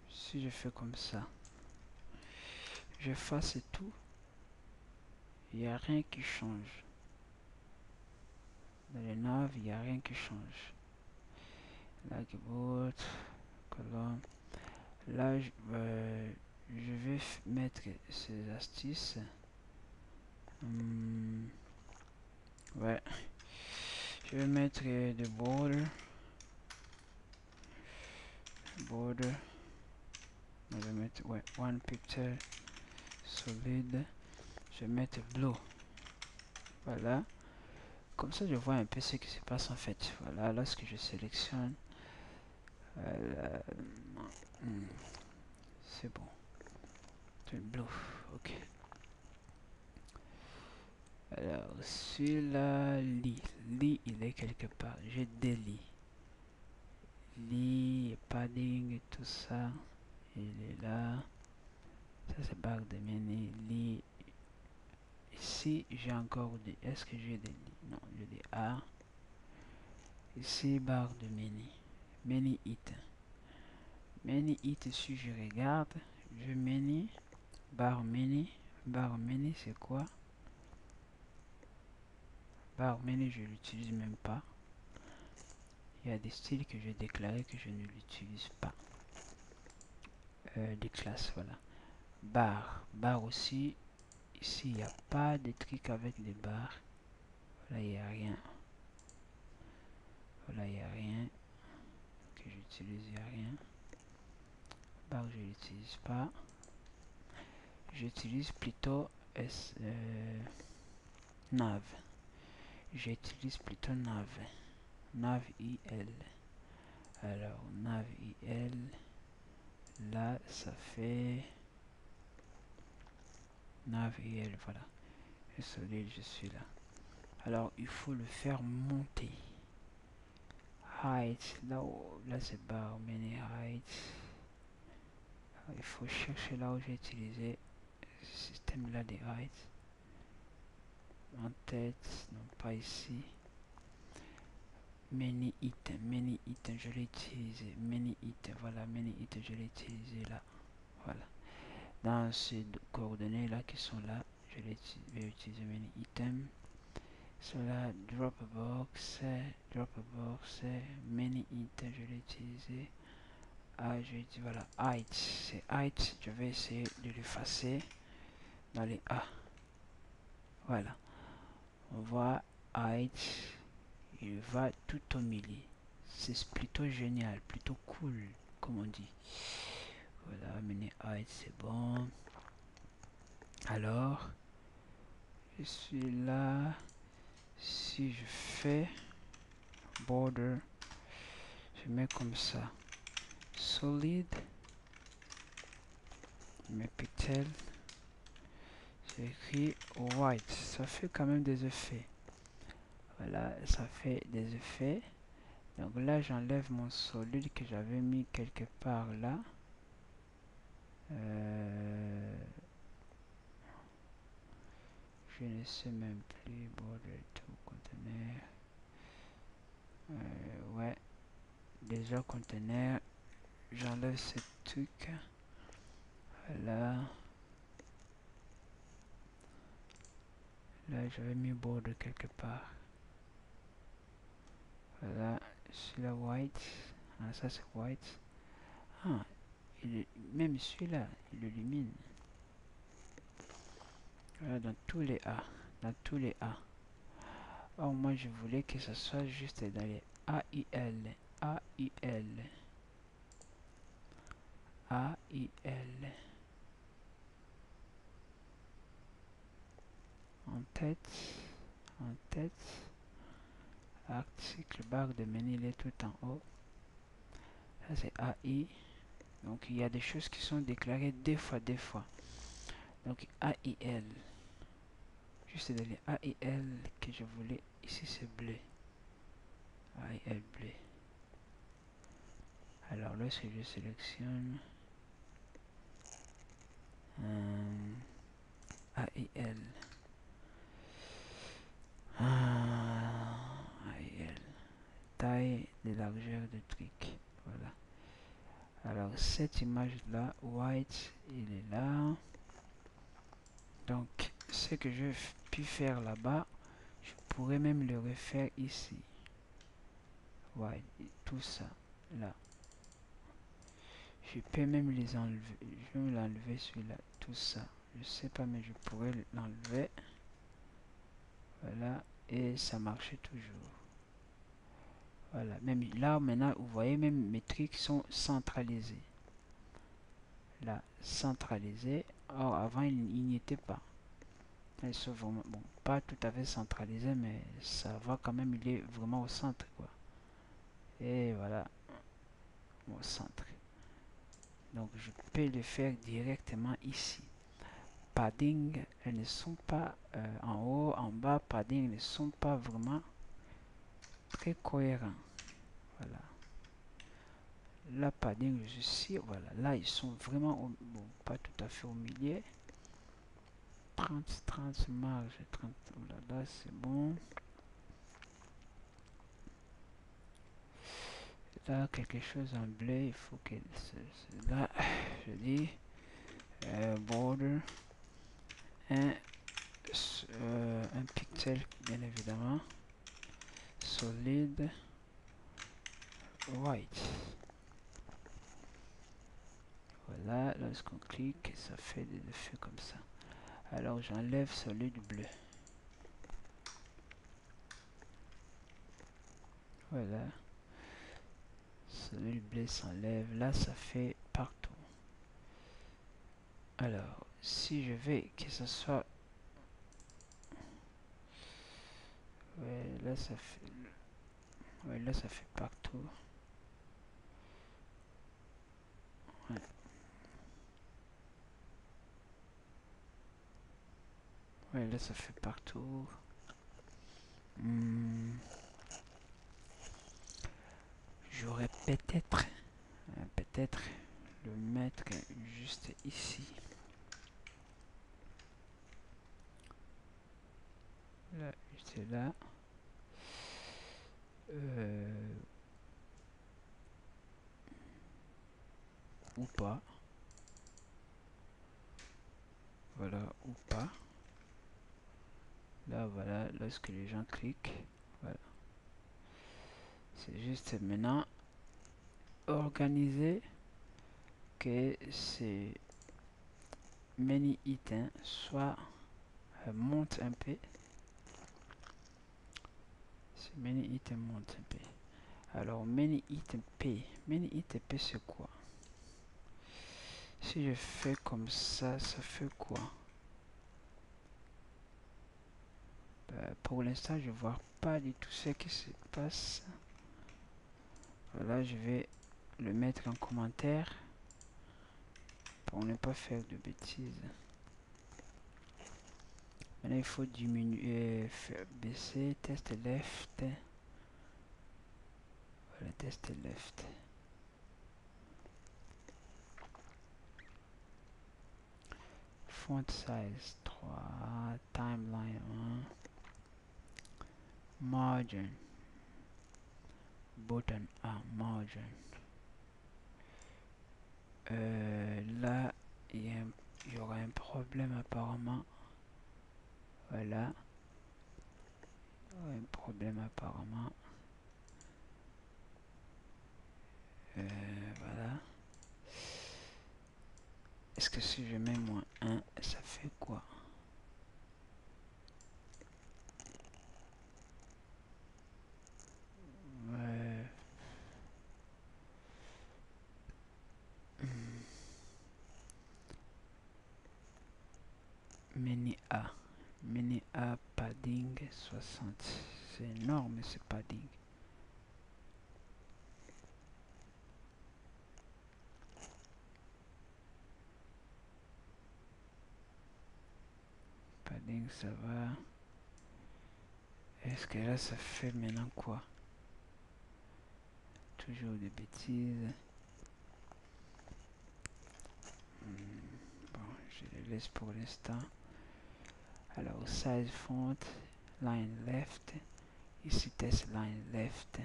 Si je fais comme ça, je fasse tout. Il n'y a rien qui change. Dans les naves, il n'y a rien qui change. Lagboot, colonne. Là, je vais mettre ces astuces. Ouais. Je vais mettre de border. Border. Je vais mettre ouais, one picture solide. Je vais mettre blue. Voilà. Comme ça, je vois un peu ce qui se passe en fait. Voilà, lorsque je sélectionne. c'est bon. C'est blue, ok. Alors, celui-là, lit. Lit, il est quelque part. J'ai des lits. Lit, padding, tout ça. Il est là. Ça, c'est barre de menu. Lit. Ici, j'ai encore des... Est-ce que j'ai des lits? Non, j'ai des A. Ici, barre de menu. Menu hit. Menu hit, si je regarde, je menu. Barre menu. Barre menu, c'est quoi? Barre menu, je l'utilise même pas. Il y a des styles que j'ai déclaré que je ne l'utilise pas. Des classes, voilà. Barre. Barre aussi. Ici, il n'y a pas de trucs avec des barres. Voilà, il n'y a rien. Voilà, il n'y a rien. Que j'utilise, il n'y a rien. Barre, je l'utilise pas. J'utilise plutôt nav. J'utilise plutôt nav. Nav IL. Alors, nav IL. Là, ça fait... Nav IL, voilà. Et solide, je suis là. Alors, il faut le faire monter. Height, là c'est barre, mini height. Alors, il faut chercher là où j'ai utilisé ce système là des heights. En tête, non pas ici. Many item, je l'ai utilisé. Many item, voilà, many item, je l'ai utilisé là. Voilà. Dans ces coordonnées là qui sont là, je vais utiliser many item. Cela, Dropbox, many item, je l'ai utilisé. Ah, je dis voilà, height, c'est height, je vais essayer de l'effacer dans les A. Voilà, on voit height, il va tout au milieu. C'est plutôt génial, plutôt cool, comme on dit. Voilà, mini height, c'est bon. Alors, je suis là. Si je fais border, je mets comme ça. Solid, je mets pixel. J'écris white, ça fait quand même des effets. Voilà, ça fait des effets. Donc là, j'enlève mon solide que j'avais mis quelque part là. Je ne sais même plus. Border to container. Ouais, déjà container. J'enlève ce truc. Voilà. Là, j'avais mis border quelque part. Voilà, celui-là white. Ah, ça c'est white. Ah, même celui-là, il illumine. Voilà, dans tous les A. Dans tous les A. Or, moi, je voulais que ça soit juste dans les AIL. AIL. AIL. En tête. En tête. Article barre de menu, il est tout en haut. Ça, c'est AI. Donc, il y a des choses qui sont déclarées des fois. Donc, AIL. Juste dans les AIL que je voulais. Ici, c'est bleu. AIL bleu. Alors, lorsque je sélectionne AIL. AIL. Taille de largeur de truc. Voilà. Alors, cette image-là, white, il est là. Donc, ce que je pu faire là-bas, je pourrais même le refaire ici. White, tout ça, là. Je peux même les enlever. Je vais l'enlever celui-là, tout ça. Je sais pas, mais je pourrais l'enlever. Voilà, et ça marchait toujours. Voilà, même là maintenant, vous voyez, même mes trucs sont centralisés. Là, centralisés. Or, avant, il n'y était pas. Ils sont vraiment, bon, pas tout à fait centralisés, mais ça va quand même, il est vraiment au centre, quoi. Et voilà, au centre. Donc je peux le faire directement ici. Padding, elles ne sont pas en haut, en bas, padding, elles ne sont pas vraiment très cohérents. Voilà. Là, padding, je suis sûr, voilà. Là, ils sont vraiment, bon, pas tout à fait au milieu. 30 marge, 30, là, c'est bon. Là, quelque chose en bleu, il faut que là, je dis, border, un pixel, bien évidemment, solide, white. Voilà, lorsqu'on clique, ça fait des effets comme ça. Alors, j'enlève solide bleu. Voilà. Solide bleu s'enlève. Là, ça fait partout. Alors, si je veux que ce soit... Ouais, là, ça fait... Ouais, là, ça fait partout. Ouais. Ouais, là, ça fait partout. J'aurais peut-être le mettre juste ici. Là, juste là. Ou pas. Voilà, ou pas. Là, voilà, lorsque les gens cliquent. Voilà. C'est juste maintenant organiser que ces many items soit monte un peu. Ces many items monte un peu. Alors, many item P. Many item P, c'est quoi? Si je fais comme ça fait quoi? Pour l'instant, je vois pas du tout ce qui se passe. Voilà, je vais le mettre en commentaire pour ne pas faire de bêtises. Maintenant, il faut diminuer, baisser, test left. Voilà, test left. Font size 3, timeline 1, margin, button A, margin. Là, il y aura un problème apparemment. Voilà. Un problème apparemment. Voilà. Est-ce que si je mets moins 1, ça fait quoi? Mini A. Mini A padding 60. C'est énorme ce padding. Padding ça va. Est-ce que là ça fait maintenant quoi? Toujours des bêtises. Bon, je les laisse pour l'instant. Alors size font, line left. Ici test line left.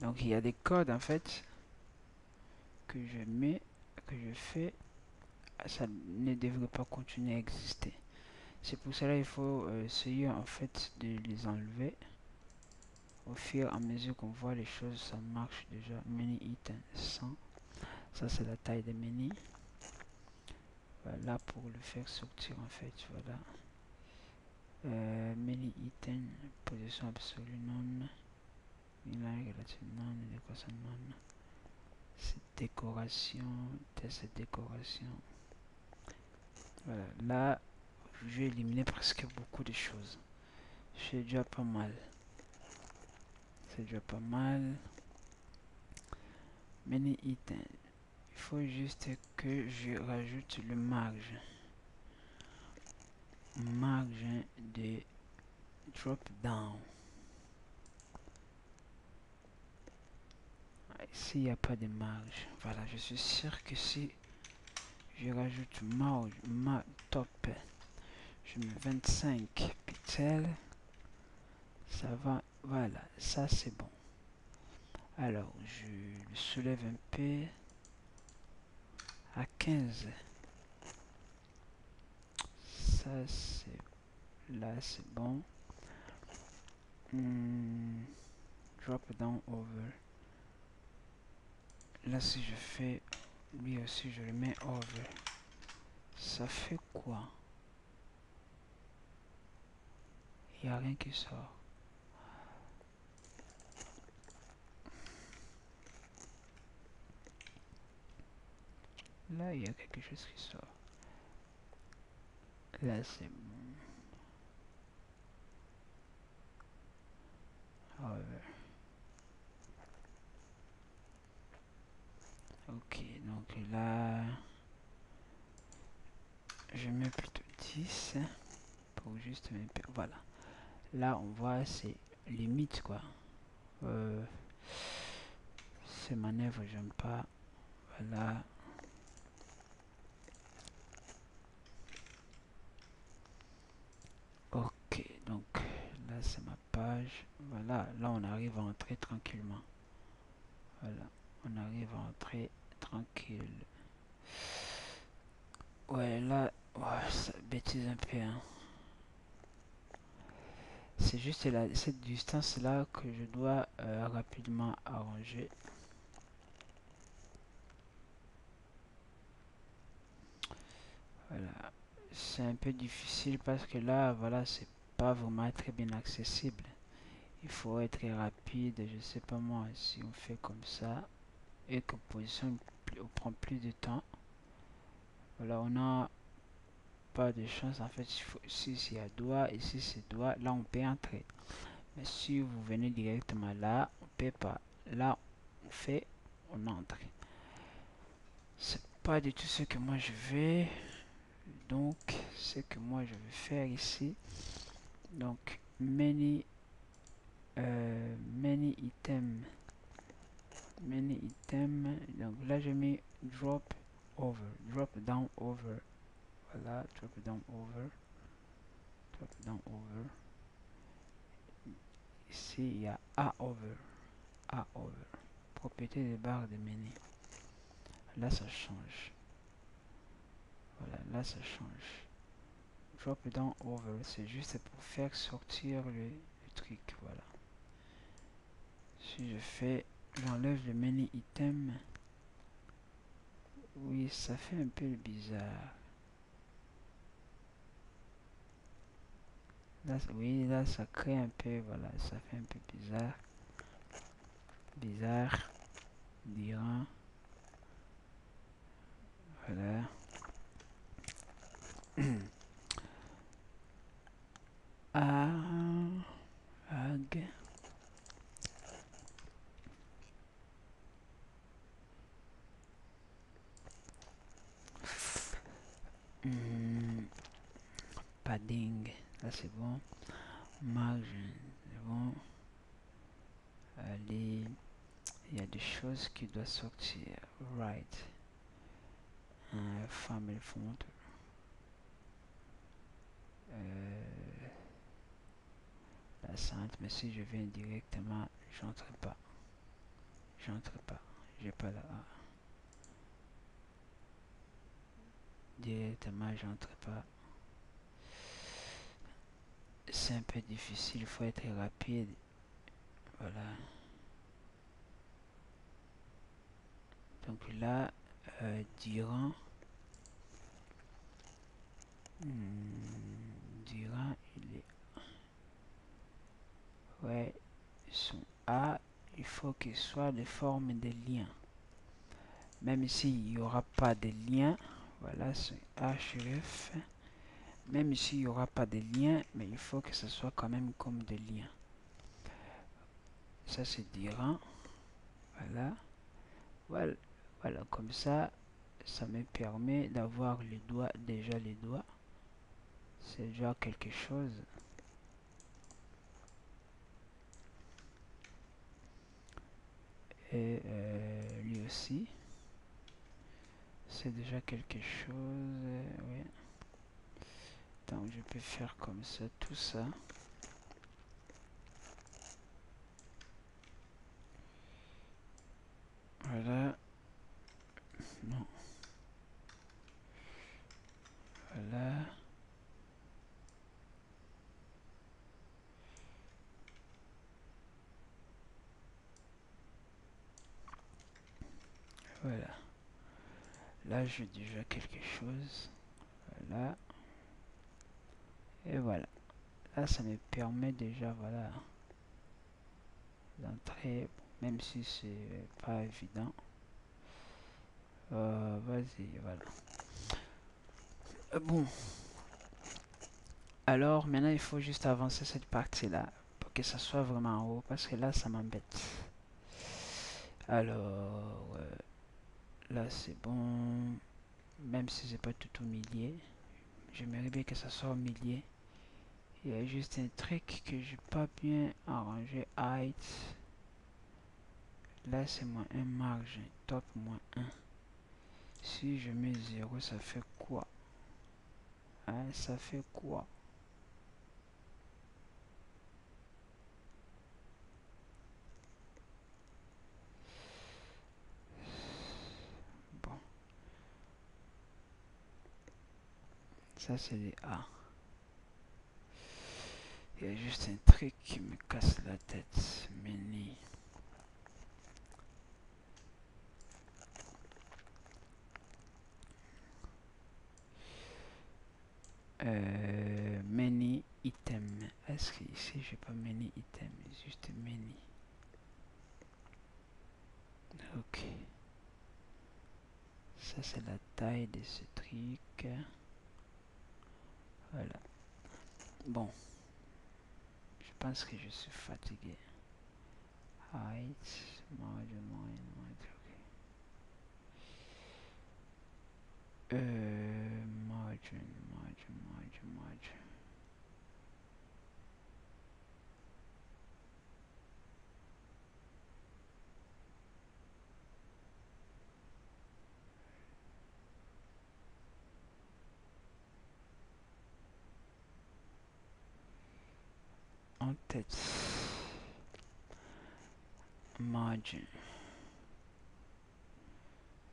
Donc il y a des codes en fait que je mets, que je fais. Ça ne devrait pas continuer à exister. C'est pour cela qu'il faut essayer en fait de les enlever. Au fur et à mesure qu'on voit les choses, ça marche déjà. Mini item 100. Ça c'est la taille des mini. Voilà pour le faire sortir en fait. Voilà. Mini item, position absolue non. Inline relative non, décoration non. C'est décoration, test décoration. Voilà. Là, je vais éliminer presque beaucoup de choses. C'est déjà pas mal. C'est déjà pas mal. Many items. il faut juste que je rajoute le marge de drop down. Ici il n'y a pas de marge. Voilà, je suis sûr que si je rajoute top, je mets 25 pixels, ça va. Voilà, ça c'est bon. Alors je le soulève un peu à 15. Ça c'est là, c'est bon. Drop down over. Là si je fais lui aussi, je le mets over. Ça fait quoi? Il n'y a rien qui sort. Là, il y a quelque chose qui sort. Là, c'est bon. Over. Ok, donc là, je mets plutôt 10 pour juste mettre. Voilà. Là, on voit, c'est limite quoi. Ces manœuvres, j'aime pas. Voilà. Ok, donc là, c'est ma page. Voilà, là, on arrive à entrer tranquillement. Voilà, on arrive à entrer tranquille. Ouais, là, ouais, ça bêtise un peu, hein. C'est juste cette distance là que je dois rapidement arranger. Voilà, c'est un peu difficile parce que là, voilà, c'est pas vraiment très bien accessible. Il faut être rapide, je sais pas moi, si on fait comme ça et que position on prend plus de temps. Voilà, on a pas de chance en fait. Si c'est à doigt et si c'est doigt, là on peut entrer. Mais si vous venez directement là, on peut pas. Là, on fait, on entre. C'est pas du tout ce que moi je vais. Donc, ce que moi je vais faire ici. Donc, many items. Many items. Donc là, je mets drop over. Drop down over. Voilà, drop down over. Drop down over. Ici, il y a A over. A over. Propriété des barres de menu. Là, ça change. Voilà, là, ça change. Drop down over, c'est juste pour faire sortir le truc. Voilà. Si je fais, j'enlève le menu item. Oui, ça fait un peu bizarre. Là, oui, là, ça crée un peu, voilà, ça fait un peu bizarre. Bizarre. Dirant. Voilà. Ag. Padding. Là, c'est bon. Margin. C'est bon. Allez. Il y a des choses qui doivent sortir. Right. Family font. La centre, mais si je viens directement, j'entre pas. J'entre pas. J'ai pas la A. Directement, j'entre pas. C'est un peu difficile, il faut être rapide. Voilà. Donc là, durant, il est. Ouais, son A, il faut qu'il soit de forme de lien. Même s'il n'y aura pas de lien, voilà, c'est href. Même s'il n'y aura pas de lien, mais il faut que ce soit quand même comme des liens. Ça c'est durant. Voilà. Voilà. Voilà, comme ça me permet d'avoir les doigts, déjà les doigts. C'est déjà quelque chose. Et lui aussi. C'est déjà quelque chose. Oui. Donc je peux faire comme ça, tout ça. Voilà. Non. Voilà. Voilà. Là, j'ai déjà quelque chose. Voilà. Et voilà. Là, ça me permet déjà, voilà, d'entrer, même si c'est pas évident. Vas-y, voilà. Bon. Alors, maintenant, il faut juste avancer cette partie-là pour que ça soit vraiment en haut, parce que là, ça m'embête. Alors, là, c'est bon. Même si c'est pas tout au milieu. J'aimerais bien que ça soit au milieu. Il y a juste un truc que j'ai pas bien arrangé. Height. Là, c'est moins 1 marge. Top moins 1. Si je mets 0, ça fait quoi? Hein, ça fait quoi? Bon, ça c'est les A. Il y a juste un truc qui me casse la tête. Menu. Menu item. Est-ce que ici j'ai pas menu item? Juste menu. Ok. Ça c'est la taille de ce truc. Voilà. Bon. Je pense que je suis fatigué. Height. Margin, margin. En tête. Margin.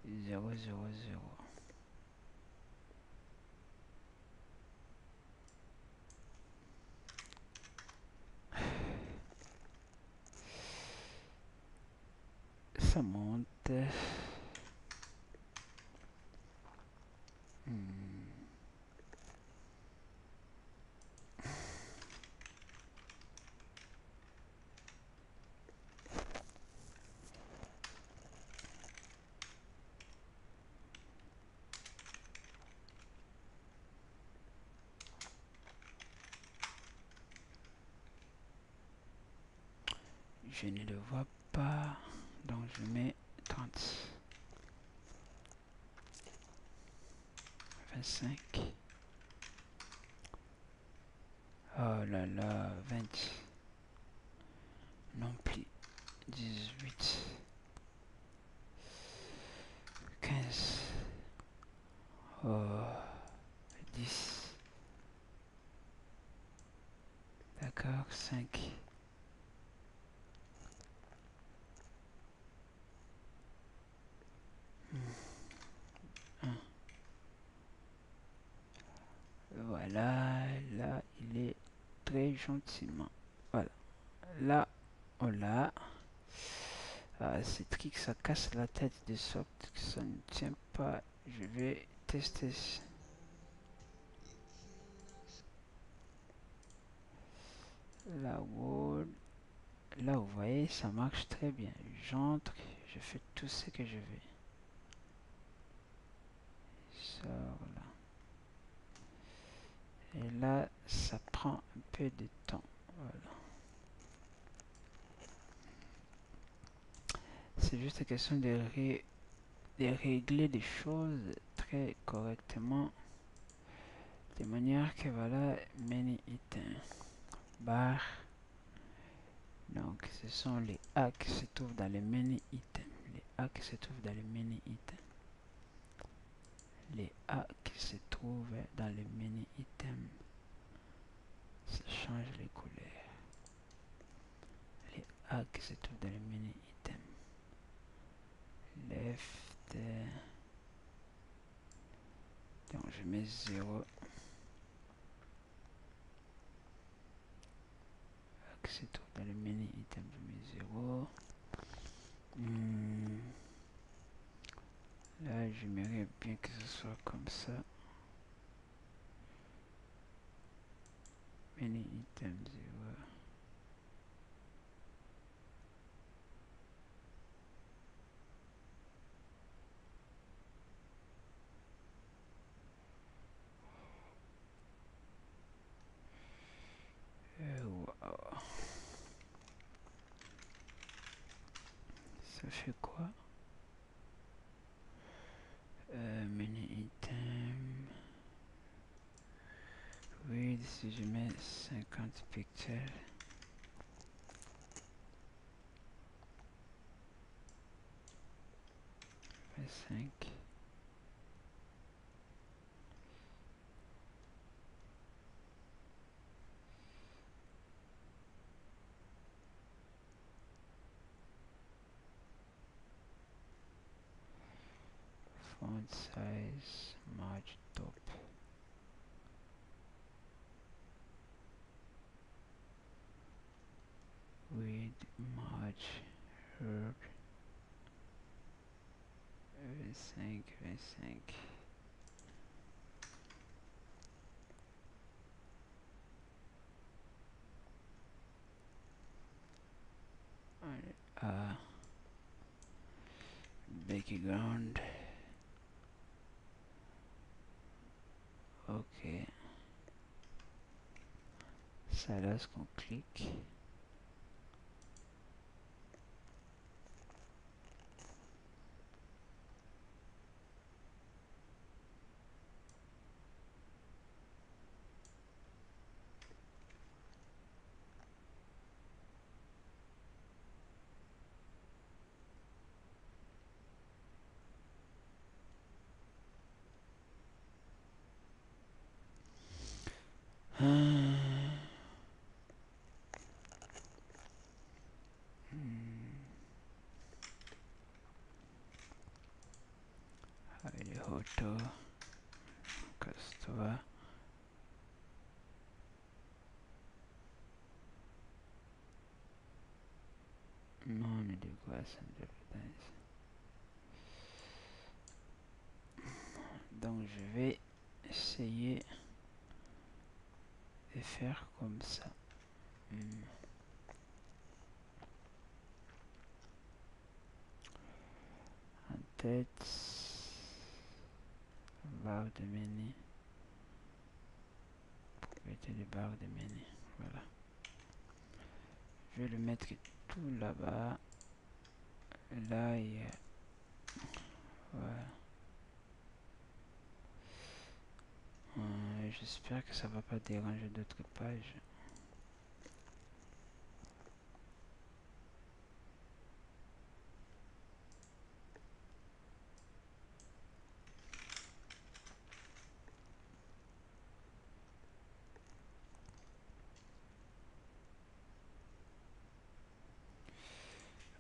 0, 0, 0. Ça monte. Je ne le vois pas. Donc je mets 30. 25. Oh là là, 20. Non plus. 18. 15. Oh, 10. D'accord, 5. Voilà, là, il est très gentiment. Voilà, là, on l'a. Ah, ces trucs, ça casse la tête de sorte que ça ne tient pas. Je vais tester. La wall. Là, vous voyez, ça marche très bien. J'entre, je fais tout ce que je veux. Ça, voilà. Et là, ça prend un peu de temps. Voilà. C'est juste une question de de régler les choses très correctement, de manière que voilà, menu item, bar. Donc ce sont les A qui se trouvent dans le menu item. Les A qui se trouvent dans le menu item. Les A qui se trouvent dans le menu item. Ça change les couleurs. Les A qui se trouvent dans le menu item. Left. Donc je mets 0. A qui se trouve dans le menu item, je mets 0. Là, j'aimerais bien que ce soit comme ça. Menu item 0. Wow. Ça fait quoi? Menu item. Oui, si je mets 50 pixels. 5. Font size, marge top. Width, marge, herb. 25, 25. Background. Ok. Ça lorsqu'on clique. Allez, auto. Casse-toi. Non, mais de quoi ça me déplaise. Donc je vais essayer de faire comme ça. En tête, barre de menu. Mettez les barres de menu. Voilà. Je vais le mettre tout là-bas. Là, il y a... Voilà. J'espère que ça va pas déranger d'autres pages.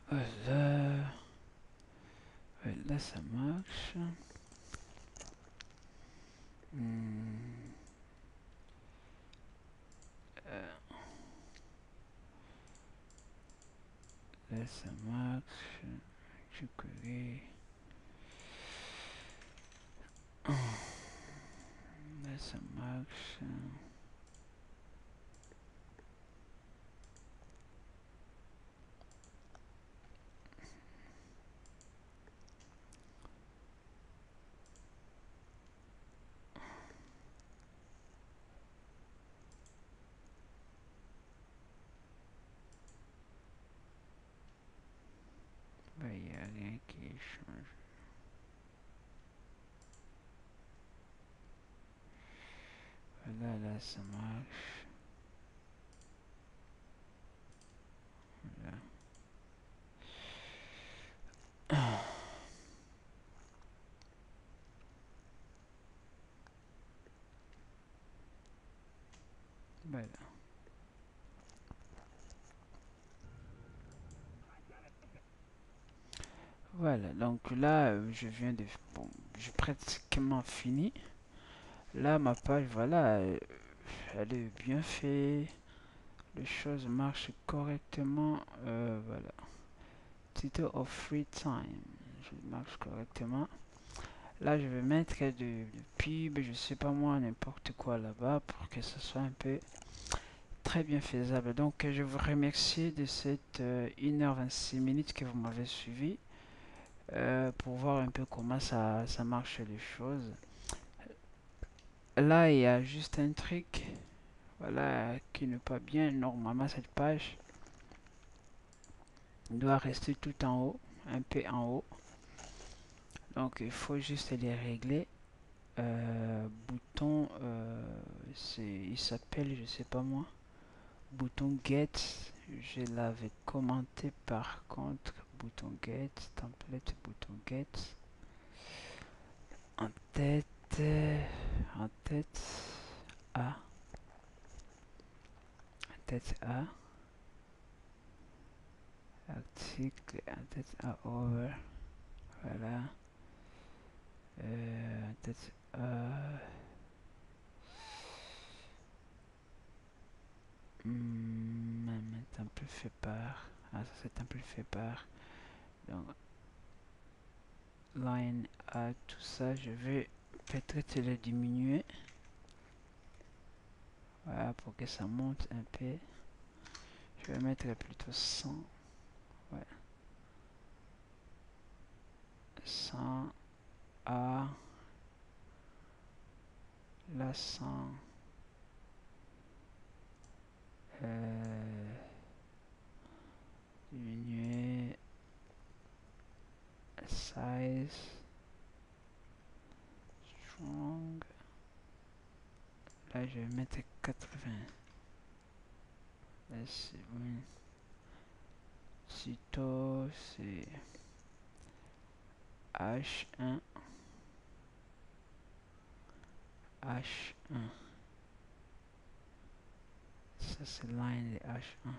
Voilà. Ouais, là, ça marche. Là, ça marche. Je connais. Là, ça marche. Il n'y a rien qui change. Voilà, ça marche. Voilà. Voilà. Voilà, donc là, je viens de... Bon, j'ai pratiquement fini. Là, ma page, voilà, elle est bien faite. Les choses marchent correctement. Voilà. Title of free time. Je marche correctement. Là, je vais mettre de pub, je sais pas moi, n'importe quoi là-bas pour que ce soit un peu très bien faisable. Donc, je vous remercie de cette 1h26 minutes que vous m'avez suivi pour voir un peu comment ça marche les choses. Là, il y a juste un truc, voilà, qui n'est pas bien. Normalement, cette page doit rester tout en haut, un peu en haut. Donc, il faut juste les régler. Bouton, il s'appelle, je sais pas moi, bouton get. Je l'avais commenté par contre. Bouton get, template, bouton get. En tête, en tête A, en tête A. Article, en tête A over. Voilà. En tête A. Amplifié par. Ah, ça c'est amplifié par. Donc, line A, tout ça, je vais peut-être le diminuer. Voilà, pour que ça monte un peu. Je vais mettre plutôt 100. Ouais. 100 A. Là, 100. Diminuer. Size. Strong. Là, je vais mettre 80. Là, c'est bon. Sitôt, c'est H1. H1. Ça, c'est line de H1.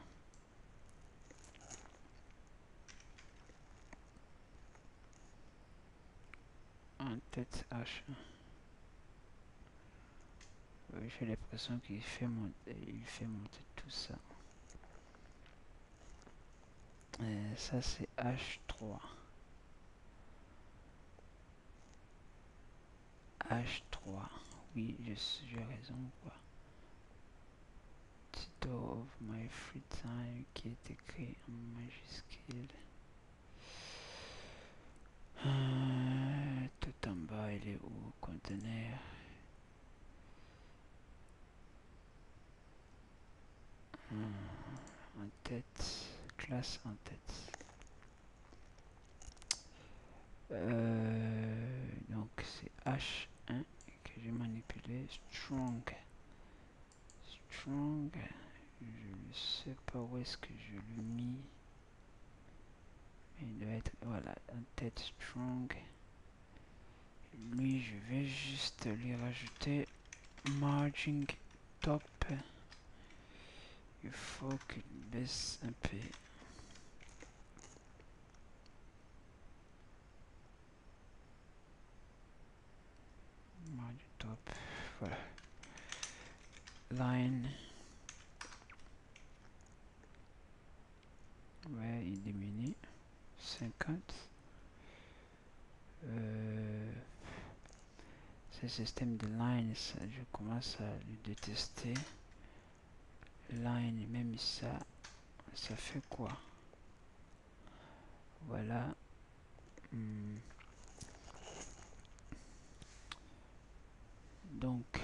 En tête H1. J'ai l'impression qu'il fait monter tout ça. Ça c'est H3. H3. Oui, j'ai raison quoi. Title of my free time qui est écrit en majuscule. Tout en bas, il est où? Conteneur. En tête. Classe en tête. Donc c'est H1 que j'ai manipulé. Strong. Strong. Je ne sais pas où est-ce que je l'ai mis. Il doit être, voilà, en tête strong. Lui, je vais juste lui rajouter margin top. Il faut qu'il baisse un peu. Margin top, voilà. Line. Ouais, il diminue. 50. Ce système de line, ça, je commence à le détester. Line, même ça fait quoi? Voilà. Donc,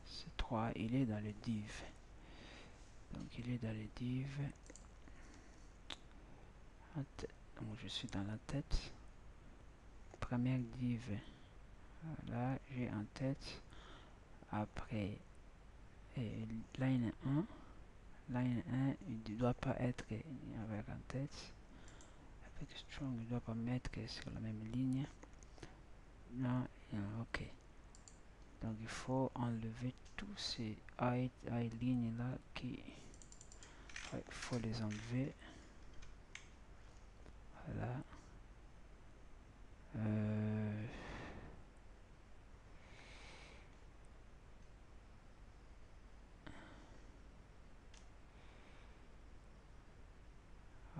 c'est 3, il est dans le div. Donc, il est dans le div. Donc, je suis dans la tête. Première div. Voilà, j'ai en tête. Après, Et line 1, il ne doit pas être avec en tête. Avec strong, il ne doit pas mettre sur la même ligne. Non, ok. Donc il faut enlever tous ces lignes là qui... Ouais, il faut les enlever. Voilà.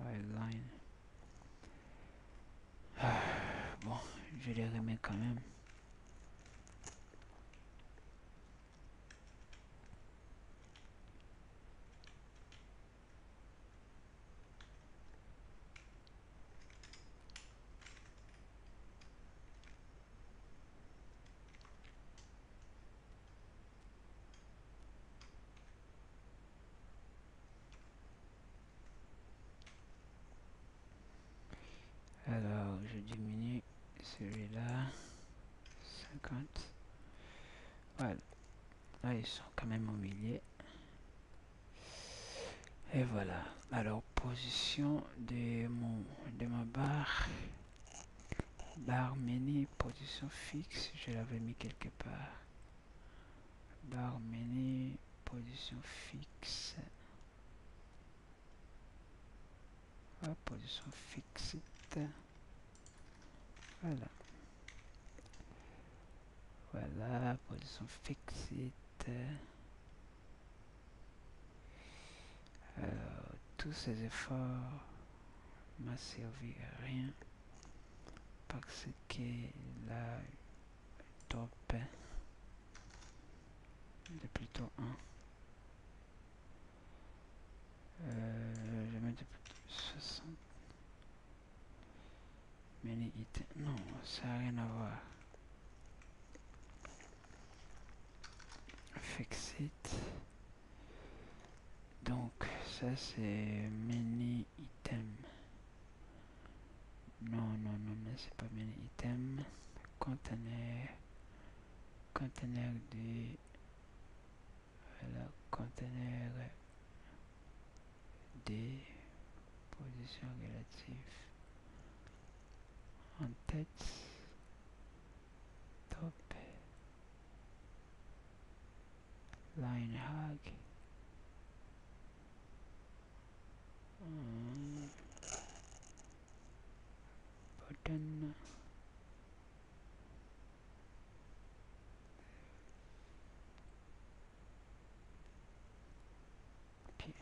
Line. Bon, je les remets quand même. Alors, je diminue celui-là. 50. Voilà. Là, ils sont quand même au milieu. Et voilà. Alors, position de ma barre. Barre menu, position fixe. Je l'avais mis quelque part. Barre menu, position fixe. Position fixe. Voilà. Voilà, position fixe. Alors, tous ces efforts m'a servi à rien parce que là, top de plutôt 1. Je vais mettre 60. Many items. Non, ça n'a rien à voir. Fix it. Donc, ça c'est many items. Non, non, non, non, c'est pas many items. Conteneur. Conteneur de... Voilà, conteneur des positions relatives. En tête. Top. Line hag. Button. Okay.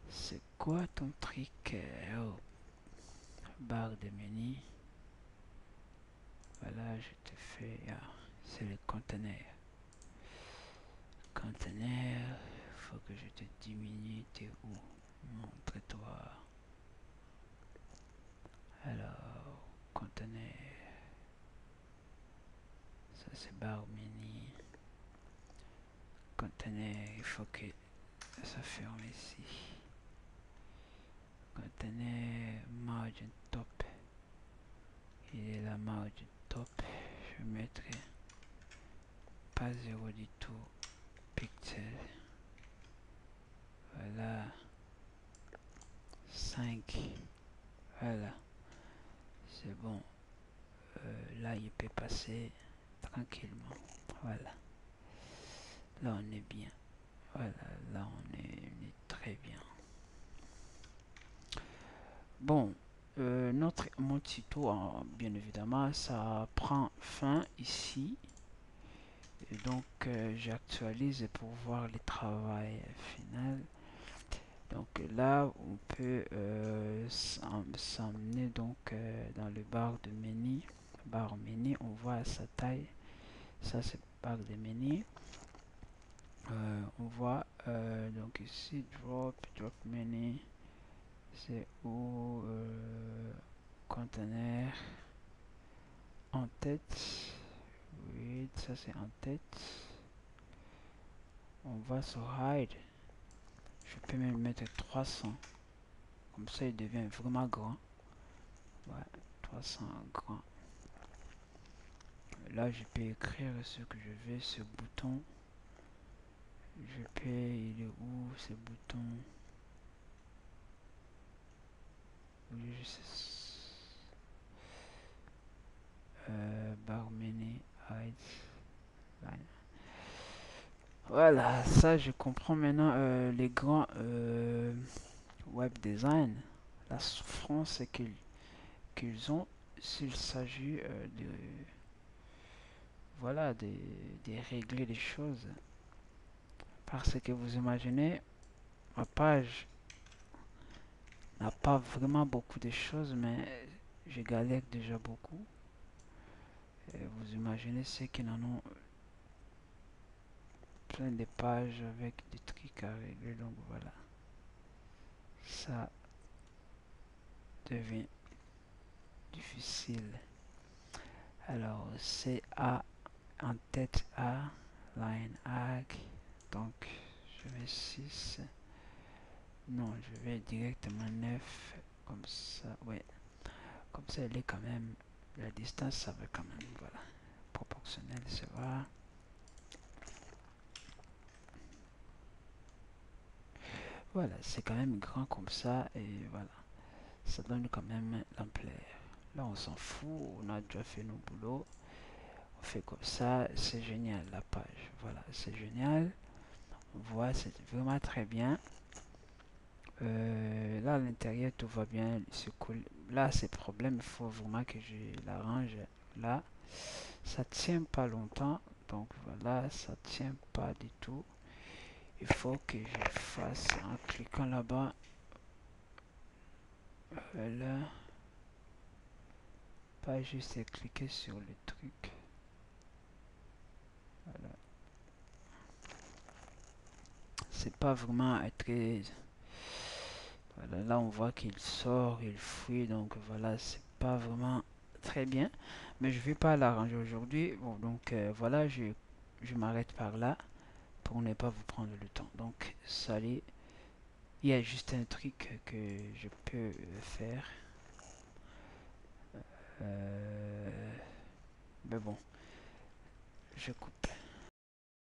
C'est quoi ton truc? Oh. Barre de menu. Voilà, je te fais... Ah, c'est le conteneur. Conteneur, faut que je te diminue. T'es où? Montre-toi. Alors, conteneur. Ça c'est barre menu. Conteneur, il faut que ça ferme ici. Conteneur, margin top. Il est la margin top. Je mettrai pas 0 du tout. Pixel. Voilà. 5. Voilà. C'est bon. Là, il peut passer tranquillement. Voilà. Là, on est bien. Voilà. Là, on est très bien. Bon. Mon tuto, bien évidemment, ça prend fin ici. Et donc, j'actualise pour voir le travail final. Donc là, on peut s'emmener donc dans le barre de menu. Barre menu, on voit sa taille. Ça, c'est barre de menu. On voit donc ici drop menu. C'est où conteneur en tête. Oui, ça c'est en tête. On va sur hide. Je peux même mettre 300. Comme ça, il devient vraiment grand. Ouais, 300 grand. Là, je peux écrire ce que je veux, ce bouton. Je peux, il est où ce bouton? Oui, je sais. Bar menu, hide, line. Voilà, ça je comprends maintenant les grands web design. La souffrance c'est qu'ils ont s'il s'agit de voilà de régler les choses. Parce que vous imaginez, ma page n'a pas vraiment beaucoup de choses, mais je galère déjà beaucoup. Et vous imaginez ceux qui en ont plein de pages avec des trucs à régler. Donc voilà, ça devient difficile. Alors, c'est A en tête A, line ag. Donc, je vais 6. Non, je vais directement 9. Comme ça, ouais. Comme ça, elle est quand même. La distance, ça va quand même. Voilà. Proportionnel, ça va. Voilà, c'est quand même grand comme ça. Et voilà. Ça donne quand même l'ampleur. Là, on s'en fout. On a déjà fait nos boulots. On fait comme ça. C'est génial, la page. Voilà, c'est génial. On voit, c'est vraiment très bien. Là, à l'intérieur, tout va bien. Là, c'est problème. Il faut vraiment que je l'arrange. Là, ça tient pas longtemps. Donc voilà, ça tient pas du tout. Il faut que je fasse en cliquant là-bas. Voilà. Pas juste cliquer sur le truc. Voilà. C'est pas vraiment très. Voilà, là on voit qu'il sort, il fuit, donc voilà, c'est pas vraiment très bien. Mais je vais pas l'arranger aujourd'hui. Bon, donc voilà, je m'arrête par là pour ne pas vous prendre le temps. Donc, salut. Il y a juste un truc que je peux faire. Mais bon, je coupe.